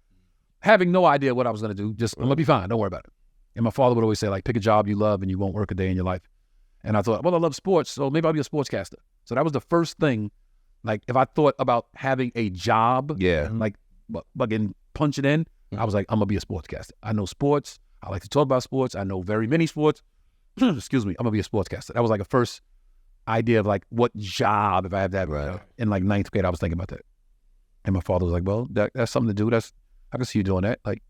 Having no idea what I was gonna do, just I'm gonna be fine. Don't worry about it. And my father would always say, like, pick a job you love and you won't work a day in your life. And I thought, well, I love sports, so maybe I'll be a sportscaster. So that was the first thing. Like, if I thought about having a job, like fucking punch it in, I was like, I'm gonna be a sportscaster. I know sports. I like to talk about sports. I know very many sports. Excuse me. I'm gonna be a sportscaster. That was like a first idea of like what job if I have that. Right. In like 9th grade, I was thinking about that. And my father was like, well, that's something to do. I can see you doing that. Like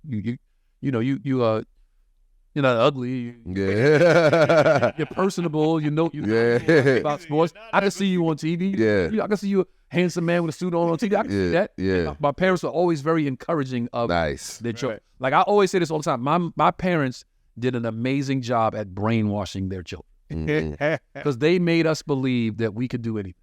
you're not ugly. You're personable. You know about sports. I can see you on TV. I can see you a handsome man with a suit on TV. I can see that. Yeah. My parents were always very encouraging of their children. Like I always say this all the time. My parents did an amazing job at brainwashing their children because they made us believe that we could do anything.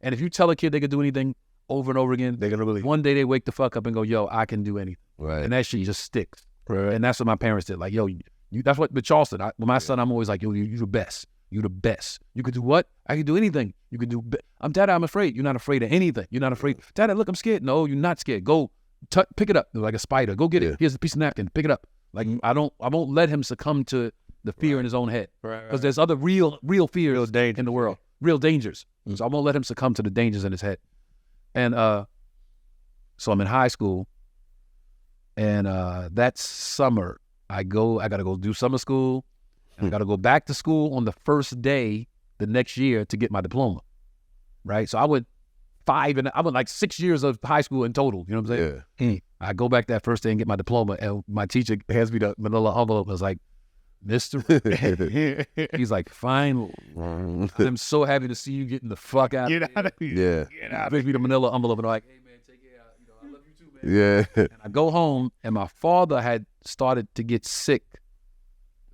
And if you tell a kid they could do anything over and over again, they're gonna believe. One day they wake the fuck up and go, "Yo, I can do anything." Right. And that shit just sticks. Right. And that's what my parents did. Like, yo. That's what with Charleston. With my son, I'm always like, yo, you're the best. You're the best. You could do what? I can do anything. You could do. Dad, I'm afraid. You're not afraid of anything. You're not afraid. Dad, look, I'm scared. No, you're not scared. Go, pick it up like a spider. Go get it. Here's a piece of napkin. Pick it up. Like I won't let him succumb to the fear in his own head. Because there's other real fears in the world, real dangers. So I won't let him succumb to the dangers in his head. And so I'm in high school, and that summer. I got to go do summer school. And I got to go back to school on the first day the next year to get my diploma, right? So I went like 6 years of high school in total, you know what I'm saying? I go back that first day and get my diploma, and my teacher hands me the manila envelope and was like, "Mr. He's like, finally, I'm so happy to see you getting the fuck out of here. Get out. Gives me the manila envelope and I'm like, hey man, take care. I love you too, man. Yeah. And I go home, and my father had started to get sick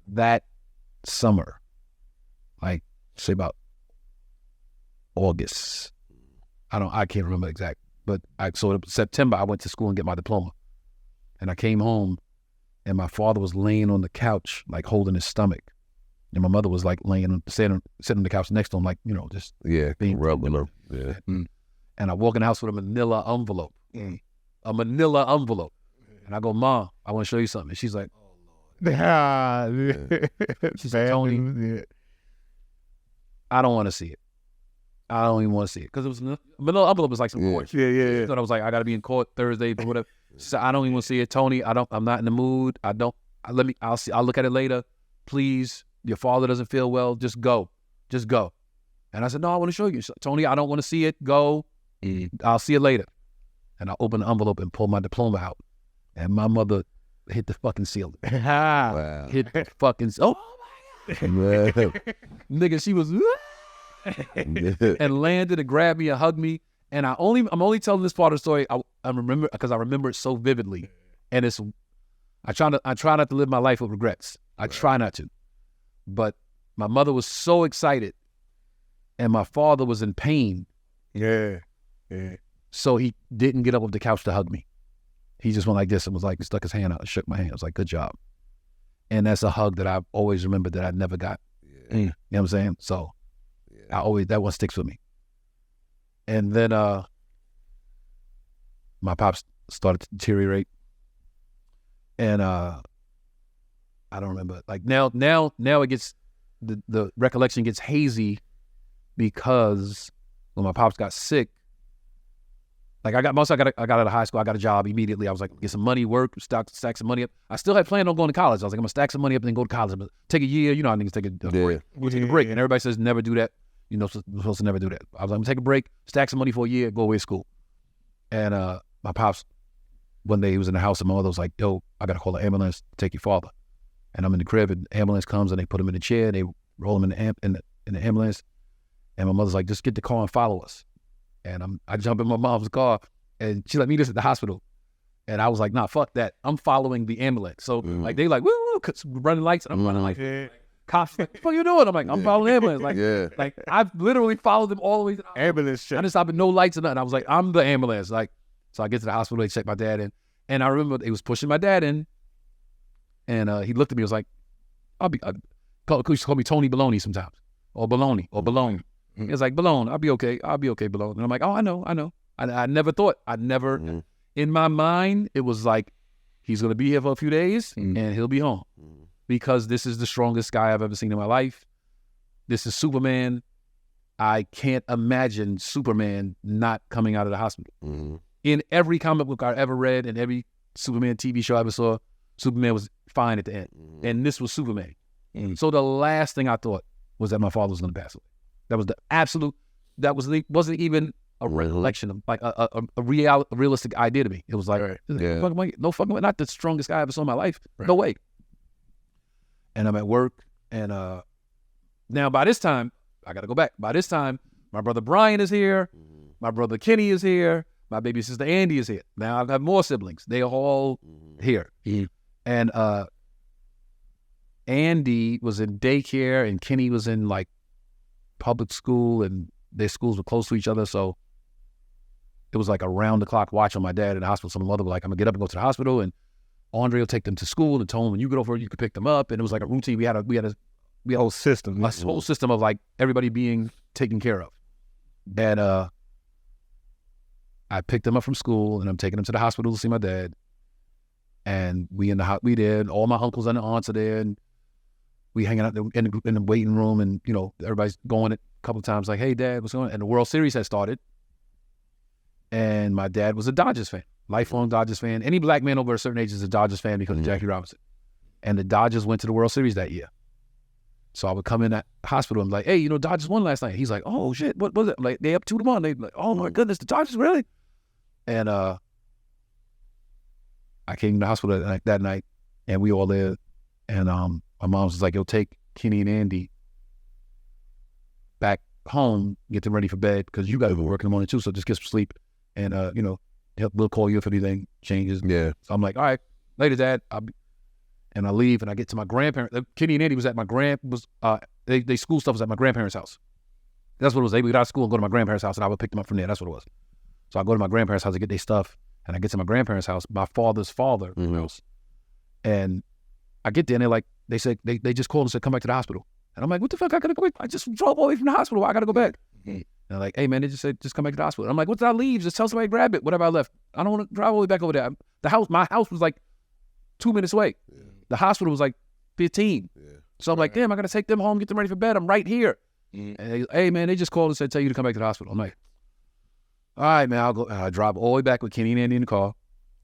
that summer, like say about August. I can't remember exact, but so in September I went to school and get my diploma, and I came home, and my father was laying on the couch like holding his stomach, and my mother was like sitting on the couch next to him, like just being rubbing him. Yeah. And I walk in the house with a manila envelope, and I go, Mom, I want to show you something. And she's like, oh Lord. She said, Tony, I don't want to see it. I don't even want to see it because it was manila envelope was like some court. Yeah. So I was like, I got to be in court Thursday or whatever. She said, I don't even want to see it, Tony. I'm not in the mood. I'll look at it later. Please, your father doesn't feel well. Just go. And I said, no, I want to show you. Said, Tony, I don't want to see it. Go. I'll see it later. And I opened the envelope and pulled my diploma out. And my mother hit the fucking ceiling. Wow. Hit the fucking, oh my God. Nigga, she was, and landed and grabbed me and hugged me. And I'm only telling this part of the story. I remember because I remember it so vividly. And I try not to live my life with regrets. I try not to. But my mother was so excited, and my father was in pain. Yeah. So he didn't get up off the couch to hug me. He just went like this and was like, stuck his hand out and shook my hand. I was like, good job. And that's a hug that I've always remembered that I never got. Yeah. You know what I'm saying? So that one sticks with me. And then my pops started to deteriorate. And I don't remember. Like now it gets, the recollection gets hazy because when my pops got sick, like I got out of high school, I got a job immediately. I was like, get some money, work, stack some money up. I still had planned on going to college. I was like, I'm gonna stack some money up and then go to college. But take a year, how niggas take a break. We'll take a break. And everybody says never do that. We're supposed to never do that. I was like, I'm gonna take a break, stack some money for a year, go away to school. And my pops, one day he was in the house and my mother was like, yo, I gotta call the ambulance to take your father. And I'm in the crib and the ambulance comes and they put him in the chair, they roll him in the ambulance. And my mother's like, just get the car and follow us. And I jump in my mom's car and she let me just at the hospital. And I was like, nah, fuck that. I'm following the ambulance. So like they like, woo, running lights. And I'm running like, cops, like, what are you doing? I'm like, I'm following the ambulance. Like, like I've literally followed them all the way to the hospital. Ambulance check. I didn't stop at no lights or nothing. I was like, I'm the ambulance. Like, so I get to the hospital, they check my dad in. And I remember they was pushing my dad in. And he looked at me, was like, he used to call me Tony Baloney sometimes. Or Baloney. He was like, Balone, I'll be okay, Balone. And I'm like, oh, I know. I never thought, in my mind, it was like, he's going to be here for a few days and he'll be home. Because this is the strongest guy I've ever seen in my life. This is Superman. I can't imagine Superman not coming out of the hospital. In every comic book I ever read and every Superman TV show I ever saw, Superman was fine at the end. And this was Superman. So the last thing I thought was that my father was going to pass away. That was the absolute, wasn't even a recollection of like a realistic idea to me. It was like, no fucking way, not the strongest guy I ever saw in my life. Right. No way. And I'm at work and now by this time, I got to go back. By this time, my brother Brian is here. My brother Kenny is here. My baby sister Andy is here. Now I've got more siblings. They are all here. And Andy was in daycare and Kenny was in like public school and their schools were close to each other. So it was like around the clock watch on my dad in the hospital. So my mother was like, I'm gonna get up and go to the hospital and Andre will take them to school and told him when you get over, you could pick them up. And it was like a routine. We had a whole system. A whole system of like everybody being taken care of. And I picked them up from school and I'm taking them to the hospital to see my dad. And we there, and all my uncles and aunts are there, and we hanging out in the waiting room, and everybody's going a couple of times like, hey Dad, what's going on? And the World Series had started. And my dad was a Dodgers fan, lifelong Dodgers fan. Any black man over a certain age is a Dodgers fan because of Jackie Robinson. And the Dodgers went to the World Series that year. So I would come in at the hospital and be like, hey, Dodgers won last night. He's like, oh shit, what was it? I'm like, they up 2-1. They like, oh my goodness, the Dodgers really? And I came to the hospital that night and we all there. And my mom was like, yo, take Kenny and Andy back home, get them ready for bed because you guys were working in the morning too, so just get some sleep. And, we'll call you if anything changes. Yeah. So I'm like, all right, later, Dad. And I leave and I get to my grandparents. Kenny and Andy was at my they school stuff was at my grandparents' house. That's what it was. They would get out of school and go to my grandparents' house, and I would pick them up from there. That's what it was. So I go to my grandparents' house to get their stuff, and I get to my grandparents' house, my father's father house, and I get there, and they're like, they said they just called and said, come back to the hospital. And I'm like, what the fuck? I gotta go back. I just drove away from the hospital. I gotta go back. And they're like, hey man, they just said just come back to the hospital. And I'm like, what's that leave? Just tell somebody to grab it. Whatever I left. I don't want to drive all the way back over there. My house was like 2 minutes away. Yeah. The hospital was like 15. Yeah. So I'm like, damn, I gotta take them home, get them ready for bed. I'm right here. And they, hey man, they just called and said, tell you to come back to the hospital. I'm like, all right, man, I'll go. I drive all the way back with Kenny and Andy in the car.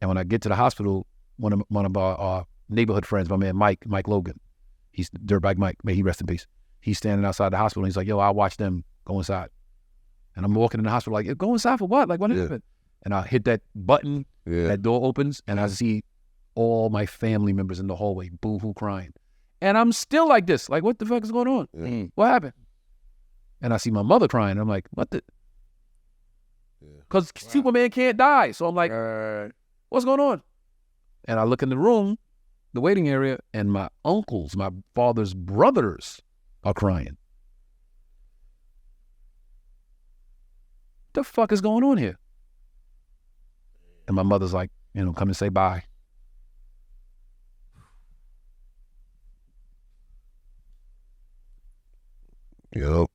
And when I get to the hospital, one of our neighborhood friends, my man Mike Logan, he's Dirtbike Mike, may he rest in peace. He's standing outside the hospital, and he's like, yo, I'll watch them go inside. And I'm walking in the hospital like, go inside for what? Like, what happened? And I hit that button, that door opens, and I see all my family members in the hallway, boo-hoo crying. And I'm still like this, like, what the fuck is going on? What happened? And I see my mother crying. I'm like, what the? Because Superman can't die. So I'm like, what's going on? And I look in the room, the waiting area, and my uncles, my father's brothers are crying. The fuck is going on here? And my mother's like, come and say bye. Yep.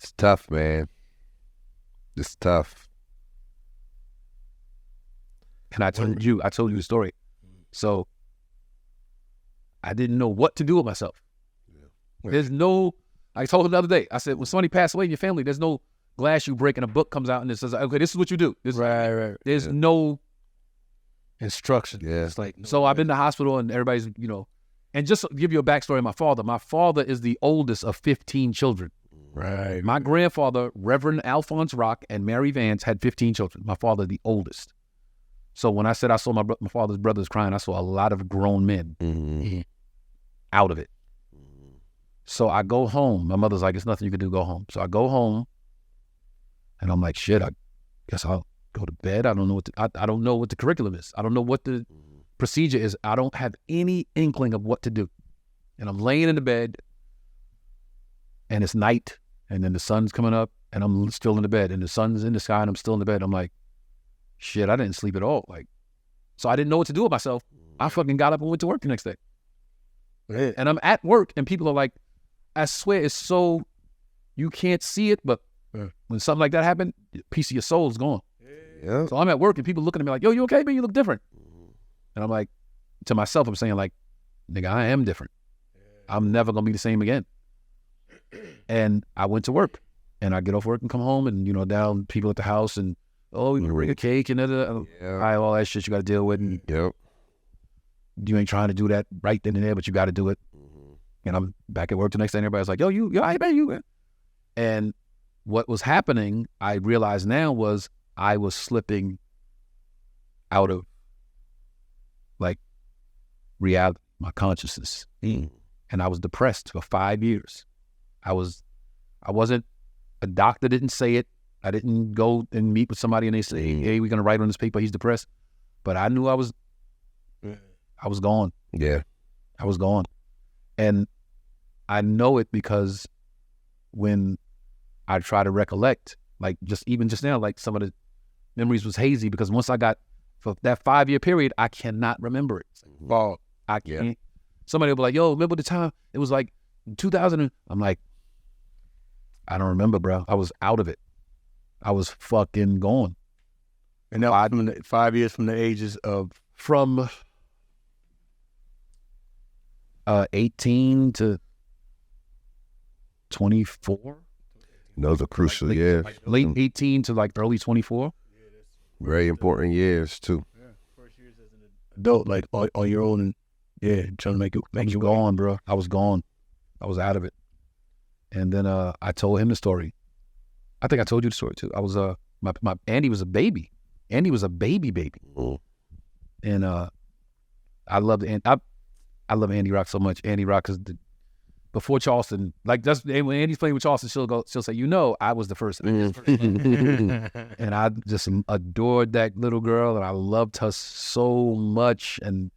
It's tough, man. It's tough. And I told you the story. So I didn't know what to do with myself. There's no, I told him the other day, I said, when somebody passed away in your family, there's no glass you break and a book comes out and it says, okay, this is what you do. Right. There's no instruction. Yeah. It's like, so I've been to the hospital and everybody's, and just to give you a backstory of my father. My father is the oldest of 15 children. Right. My grandfather, Reverend Alphonse Rock and Mary Vance, had 15 children. My father, the oldest. So when I said I saw my father's brothers crying, I saw a lot of grown men out of it. So I go home. My mother's like, "It's nothing you can do. Go home." So I go home, and I'm like, "Shit, I guess I'll go to bed." I don't know I don't know what the curriculum is. I don't know what the procedure is. I don't have any inkling of what to do. And I'm laying in the bed, and it's night, and then the sun's coming up, and I'm still in the bed, and the sun's in the sky, and I'm still in the bed. I'm like, shit, I didn't sleep at all. So I didn't know what to do with myself. I fucking got up and went to work the next day. Yeah. And I'm at work, and people are like, I swear it's so, you can't see it, but when something like that happened, a piece of your soul is gone. Yeah. So I'm at work, and people looking at me like, yo, you okay, man? You look different. And I'm like, to myself, I'm saying like, nigga, I am different. I'm never going to be the same again. And I went to work, and I get off work and come home, and, down people at the house, and, oh, we bring a cake, and all that shit you got to deal with. And you ain't trying to do that right then and there, but you got to do it. And I'm back at work the next day, and everybody's like, yo, I bet you. And what was happening, I realize now, was I was slipping out of, reality, my consciousness. And I was depressed for 5 years. I wasn't, a doctor didn't say it. I didn't go and meet with somebody and they say, hey, we're going to write on this paper, he's depressed. But I knew I was gone. Yeah. I was gone. And I know it because when I try to recollect, even just now, some of the memories was hazy because once I got, for that 5 year period, I cannot remember it. Well, I can't. Yeah. Somebody will be like, yo, remember the time? It was 2000. I'm like, I don't remember, bro. I was out of it. I was fucking gone. And that was 5 years from the ages of? From 18 to 24. Those are crucial years. Late 18 to early 24. Very important years, too. Yeah. First years as an adult, on your own, and trying to make you gone, bro. I was gone. I was out of it. And then I told him the story. I think I told you the story too. I was my Andy was a baby. Andy was a baby. And I love Andy Rock so much. Andy Rock is before Charleston. Like that's when Andy's playing with Charleston, she'll say, I was the first. And I just adored that little girl, and I loved her so much, and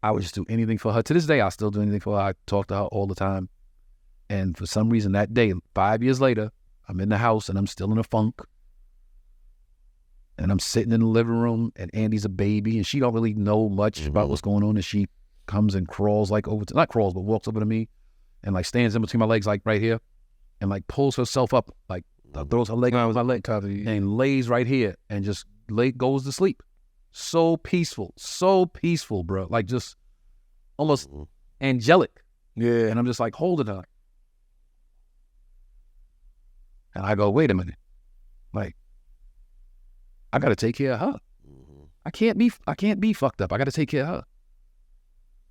I would just do anything for her. To this day, I still do anything for her. I talk to her all the time. And for some reason that day, 5 years later, I'm in the house and I'm still in a funk. And I'm sitting in the living room, and Andy's a baby, and she don't really know much about what's going on. And she comes and crawls like over to, not crawls, but walks over to me and like stands in between my legs, like right here, and like pulls herself up, like throws her leg on my leg and lays right here and just goes to sleep. So peaceful, bro. Like just almost angelic. Yeah. And I'm just like holding her. And I go, wait a minute. Like, I got to take care of her. I can't be fucked up. I got to take care of her.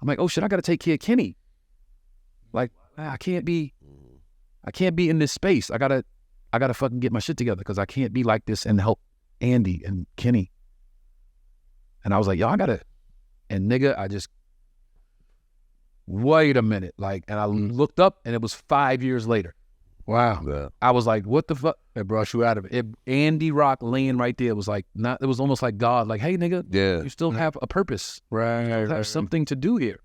I'm like, oh shit, I got to take care of Kenny. Like, I can't be in this space. I gotta fucking get my shit together because I can't be like this and help Andy and Kenny. And I was like, yo, and nigga, I just, wait a minute. Like, and I looked up and it was 5 years later. Wow. Yeah. I was like, what the fuck? It brought you out of it. Andy Rock laying right there was like, it was almost like God, like, hey nigga, you still have a purpose. Right. There's something to do here.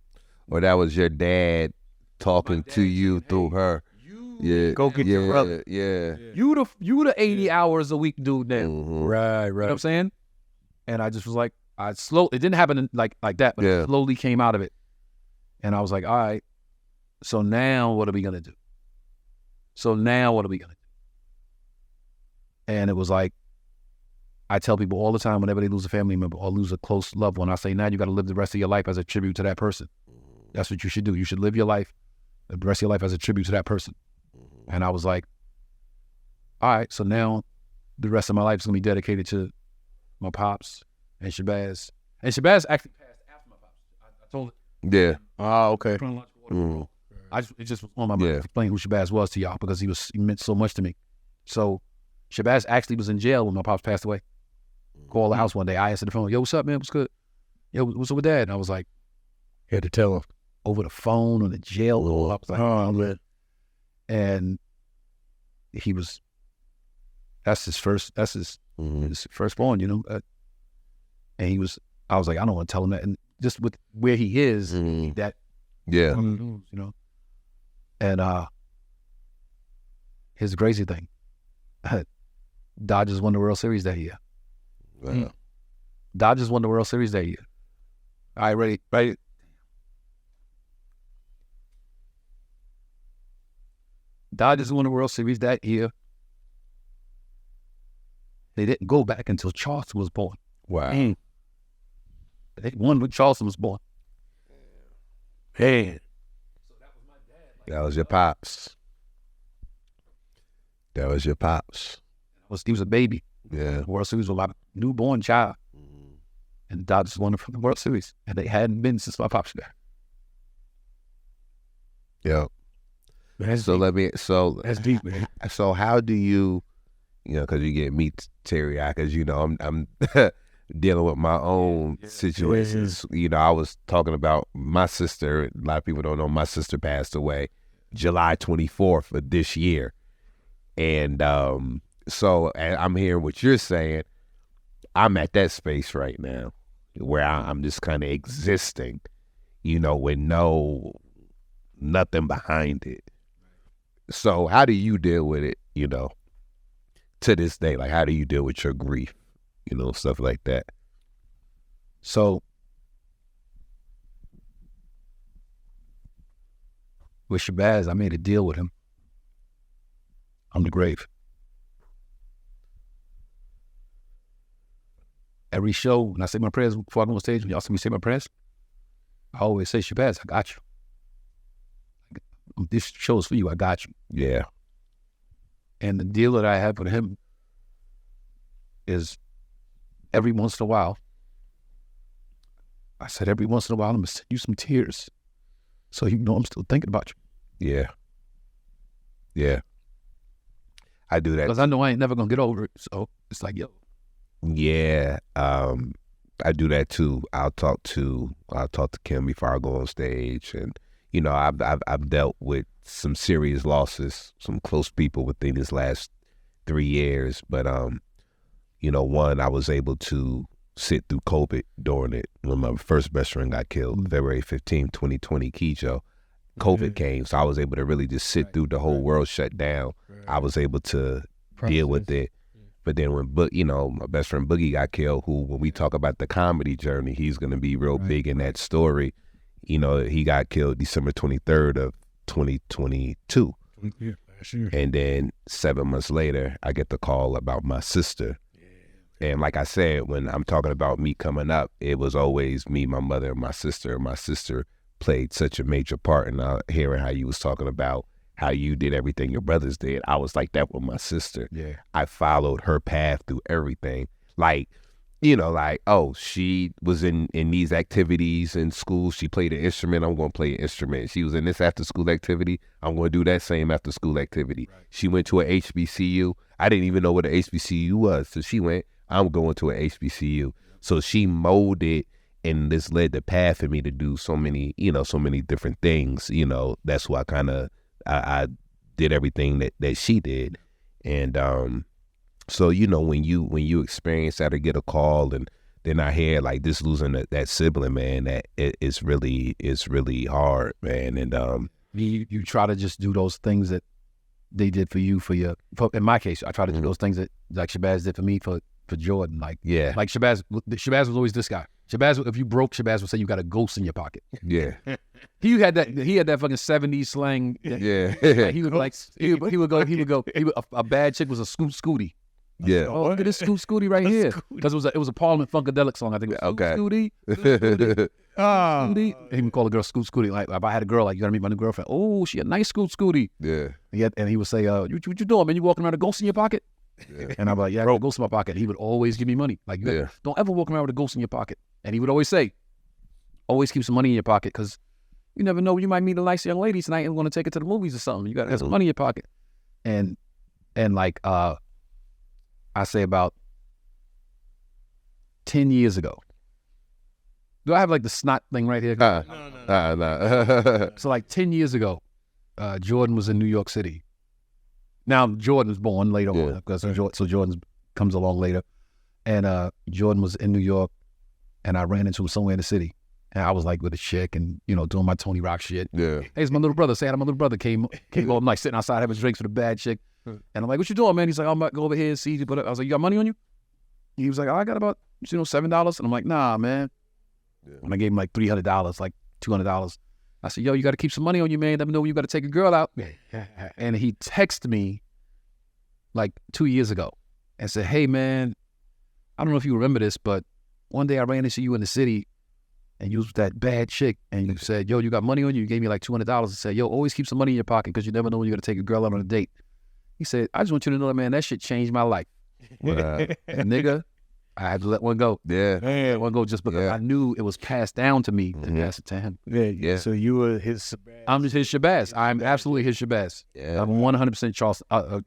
Or that was your dad talking to you through her. Yeah. Go get your brother. Yeah. You the 80 hours a week dude now. Right. You know what I'm saying? And I just was like, it didn't happen like that, but I slowly came out of it. And I was like, all right, so now what are we going to do? And it was like, I tell people all the time whenever they lose a family member or lose a close loved one, I say, now you got to live the rest of your life as a tribute to that person. That's what you should do. You should live your life, the rest of your life as a tribute to that person. And I was like, all right, so now the rest of my life is going to be dedicated to my pops and Shabazz. And Shabazz actually passed after my pops. I told it. Yeah. Oh, okay. It just was on my mind to explain who Shabazz was to y'all because he meant so much to me. So Shabazz actually was in jail when my pops passed away. Called the house one day. I answered the phone. Yo, what's up, man? What's good? Yo, what's up with Dad? And I was like, had to tell him over the phone or the jail. I was like, oh man. And that's his firstborn, you know. And I was like, I don't want to tell him that. And just with where he is, that, you know. And here's the crazy thing. Dodgers won the World Series that year. Wow. Dodgers won the World Series that year. All right, ready? Right. Dodgers won the World Series that year. They didn't go back until Charleston was born. Wow. They won when Charleston was born. Hey. That was your pops. That was your pops. He was a baby. Yeah. The World Series was a newborn child. And the Dodgers won the World Series. And they hadn't been since my pops there. Yep. That's deep, man. So how do you know, because you get me teary-eyed, because, you know, I'm dealing with my own situations. You know, I was talking about my sister. A lot of people don't know my sister passed away July 24th of this year. And so I'm hearing what you're saying. I'm at that space right now where I'm just kind of existing, you know, with nothing behind it. So how do you deal with it, you know, to this day? Like, how do you deal with your grief, you know, stuff like that? So with Shabazz, I made a deal with him on the grave. Every show, when I say my prayers before I go on stage, when y'all see me say my prayers, I always say, Shabazz, I got you. This show is for you. I got you. Yeah. And the deal that I have with him is every once in a while, I said, every once in a while, I'm going to send you some tears so you know I'm still thinking about you. Yeah. Yeah. I do that. Because I know I ain't never going to get over it. So it's like, yo. Yeah. I do that too. I'll talk to Kim before I go on stage, and I've dealt with some serious losses, some close people within these last 3 years. But one, I was able to sit through COVID during it when my first best friend got killed, February 15, 2020, Kejo. COVID came, so I was able to really just sit through the whole world shut down. I was able to deal with it. But then when my best friend Boogie got killed, who, when we talk about the comedy journey, he's going to be real big in that story. He got killed December 23rd of 2022. Yeah, last year. And then 7 months later, I get the call about my sister. And like I said, when I'm talking about me coming up, it was always me, my mother, and my sister. My sister played such a major part in hearing how you was talking about how you did everything your brothers did. I was like that with my sister. Yeah. I followed her path through everything. She was in these activities in school. She played an instrument. I'm going to play an instrument. She was in this after school activity. I'm going to do that same after school activity. Right. She went to an HBCU. I didn't even know what an HBCU was. So she went, I'm going to an HBCU. So she molded, and this led the path for me to do so many different things. That's why I did everything that she did. And so when you experience that or get a call, and then I hear like this losing that sibling, man, that it's really hard, man. And you try to just do those things that they did for you, in my case, I try to do those things that like Shabazz did for me for Jordan. Like Shabazz was always this guy. Shabazz, if you broke, Shabazz would say you got a ghost in your pocket. Yeah. He had that fucking 70s slang. Yeah. He would go, a bad chick was a Scooty. Yeah. Oh, look at this Scooty right here. Because it was a Parliament Funkadelic song, I think. Okay. Scooty. Scooty. He would call the girl Scooty. Like, if I had a girl, like, you gotta meet my new girlfriend. Oh, she a nice Scooty. Yeah. And he would say, what you doing, man? You walking around with a ghost in your pocket? Yeah. And I'm like, yeah, I got a ghost in my pocket. He would always give me money. Like, don't ever walk around with a ghost in your pocket. And he would always say, always keep some money in your pocket, because you never know, you might meet a nice young lady tonight and want to take her to the movies or something. You got to have some money in your pocket. And like, I say about 10 years ago. Do I have like the snot thing right here? No. So like 10 years ago, Jordan was in New York City. Now, Jordan was born later on, because so Jordan comes along later. And Jordan was in New York, and I ran into him somewhere in the city. And I was like with a chick and, doing my Tony Rock shit. Yeah. Hey, it's my little brother. Say hi to my little brother. Came all night, sitting outside having drinks with a bad chick. And I'm like, what you doing, man? He's like, I'm about to go over here and see you. But I was like, you got money on you? He was like, I got about, $7. And I'm like, nah, man. Yeah. And I gave him like $300, like $200. I said, yo, you got to keep some money on you, man. Let me know when you got to take a girl out. And he texted me like 2 years ago and said, hey, man, I don't know if you remember this, but one day I ran into you in the city and you was with that bad chick and you said, yo, you got money on you? You gave me like $200 and said, yo, always keep some money in your pocket because you never know when you're going to take a girl out on a date. He said, I just want you to know that, man, that shit changed my life. And nigga, I had to let one go. Yeah. Let one go just because I knew it was passed down to me to pass it to him. Yeah. So you were his Shabazz. I'm just his Shabazz. I'm absolutely his Shabazz. Yeah. I'm 100%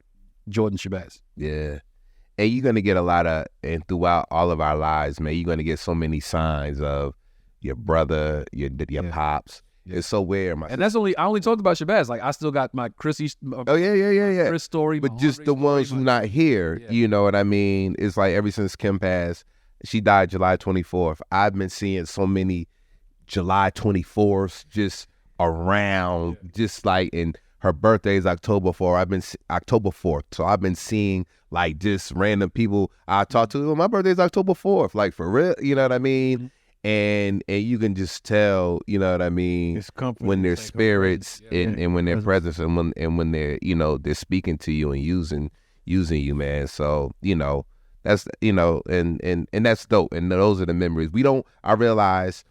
Jordan Shabazz. Yeah. And you're going to get a lot of, and throughout all of our lives, man, you're going to get so many signs of your brother, your pops. Yeah. It's so weird. And I only talked about Shabazz. Like, I still got my Chrissy. Chris story. But just the ones who not here, you know what I mean? It's like ever since Kim passed, she died July 24th. I've been seeing so many July 24th just around, just like, and her birthday is October 4th. So I've been seeing like just random people I talk to. Well, my birthday is October 4th. Like, for real, you know what I mean? Mm-hmm. And you can just tell, you know what I mean, when their spirits and when their presence and when they're, they're speaking to you and using you, man. So, that's, and that's dope. And those are the memories. I realize,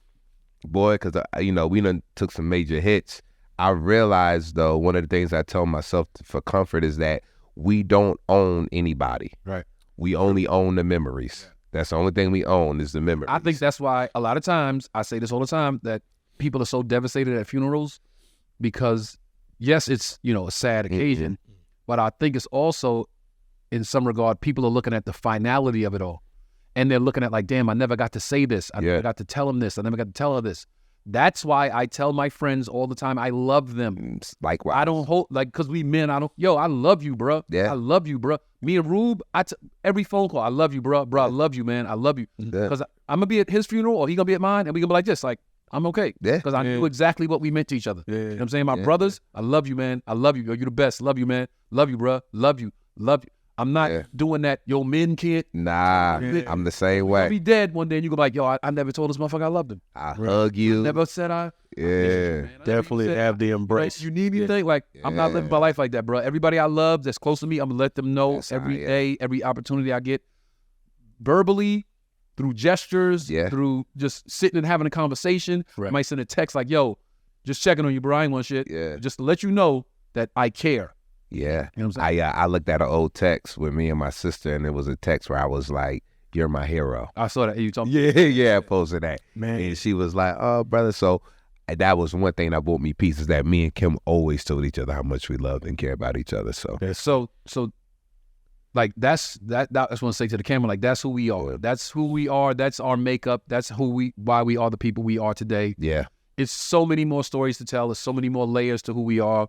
boy, because, we done took some major hits. I realized, though, one of the things I tell myself for comfort is that we don't own anybody. Right. We only own the memories. Yeah. That's the only thing we own is the memories. I think that's why a lot of times, I say this all the time, that people are so devastated at funerals because, yes, it's, a sad occasion, but I think it's also, in some regard, people are looking at the finality of it all. And they're looking at like, damn, I never got to say this. I never got to tell him this. I never got to tell her this. That's why I tell my friends all the time, I love them. Likewise. I don't hold, like, because we men, I love you, bro. Yeah. I love you, bro. Me and Rube, every phone call, I love you, bro. Bro, I love you, man. I love you. Because I'm going to be at his funeral or he going to be at mine, and we going to be like this, like, I'm okay. Yeah. Because I knew exactly what we meant to each other. Yeah. You know what I'm saying? My brothers, I love you, man. I love you. Yo, you the best. Love you, man. Love you, bro. Love you. Love you. I'm not doing that, yo, men can't. Nah, I'm the same way. I'll be dead one day and you go like, yo, I never told this motherfucker I loved him. I hug you. Never said I. Yeah. Definitely have the embrace. You need anything? Like, I'm not living my life like that, bro. Everybody I love that's close to me, I'm going to let them know every day, every opportunity I get. Verbally, through gestures, through just sitting and having a conversation. I might send a text like, yo, just checking on you, bro. I ain't want shit. Yeah. Just to let you know that I care. Yeah. You know what I'm saying? I looked at an old text with me and my sister, and it was a text where I was like, "You're my hero." I saw that. You told me. Yeah, I posted that. Man. And she was like, "Oh, brother." So that was one thing that brought me peace, is that me and Kim always told each other how much we loved and care about each other. So like that's I just want to say to the camera, like, that's who we are. That's who we are. That's our makeup. That's why we are the people we are today. Yeah. It's so many more stories to tell. There's so many more layers to who we are.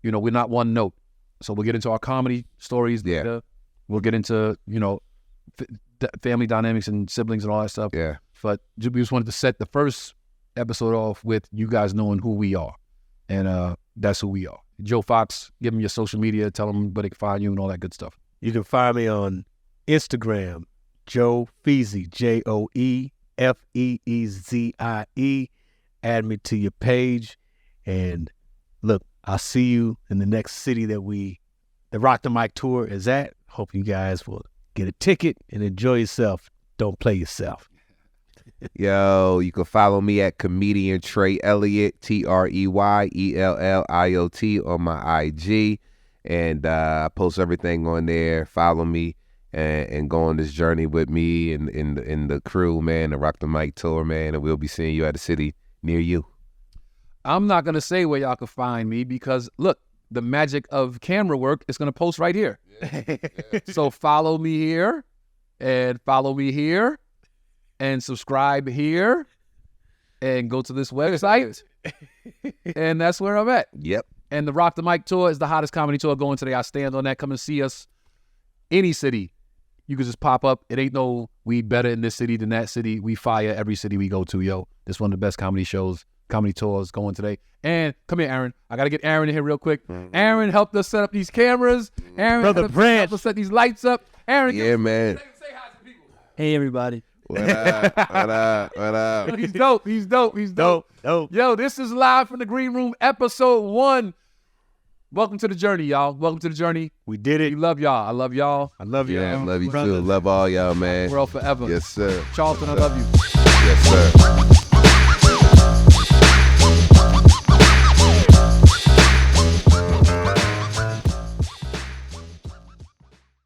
You know, we're not one note. So we'll get into our comedy stories later. We'll get into, you know, family dynamics and siblings and all that stuff. Yeah. But we just wanted to set the first episode off with you guys knowing who we are. And that's who we are. Joe Fox, give them your social media, tell them where they can find you and all that good stuff. You can find me on Instagram, Joe Feezy, JoeFeezie. Add me to your page. And look, I'll see you in the next city that the Rock the Mic tour is at. Hope you guys will get a ticket and enjoy yourself. Don't play yourself. Yo, you can follow me at comedian Trey Elliott, TreyElliot on my IG. And I post everything on there. Follow me and go on this journey with me and in the crew, man, the Rock the Mic tour, man. And we'll be seeing you at a city near you. I'm not going to say where y'all can find me because, look, the magic of camera work is going to post right here. So follow me here and follow me here and subscribe here and go to this website. And that's where I'm at. Yep. And the Rock the Mic tour is the hottest comedy tour going today. I stand on that. Come and see us. Any city. You can just pop up. It ain't no we better in this city than that city. We fire every city we go to, yo. This is one of the best comedy tours going today. And come here, Aaron. I got to get Aaron in here real quick. Aaron helped us set up these cameras. Aaron helped us set these lights up. Aaron, man. Say hi to people. Hey, everybody. What up? He's dope. Yo, this is Live from the Green Room, episode 1. Welcome to the journey, y'all. Welcome to the journey. We did it. We love y'all. I love y'all. I love you. Yeah, I love you too. Love all y'all, man. World forever. Yes, sir. Charleston, I love you. Yes, sir.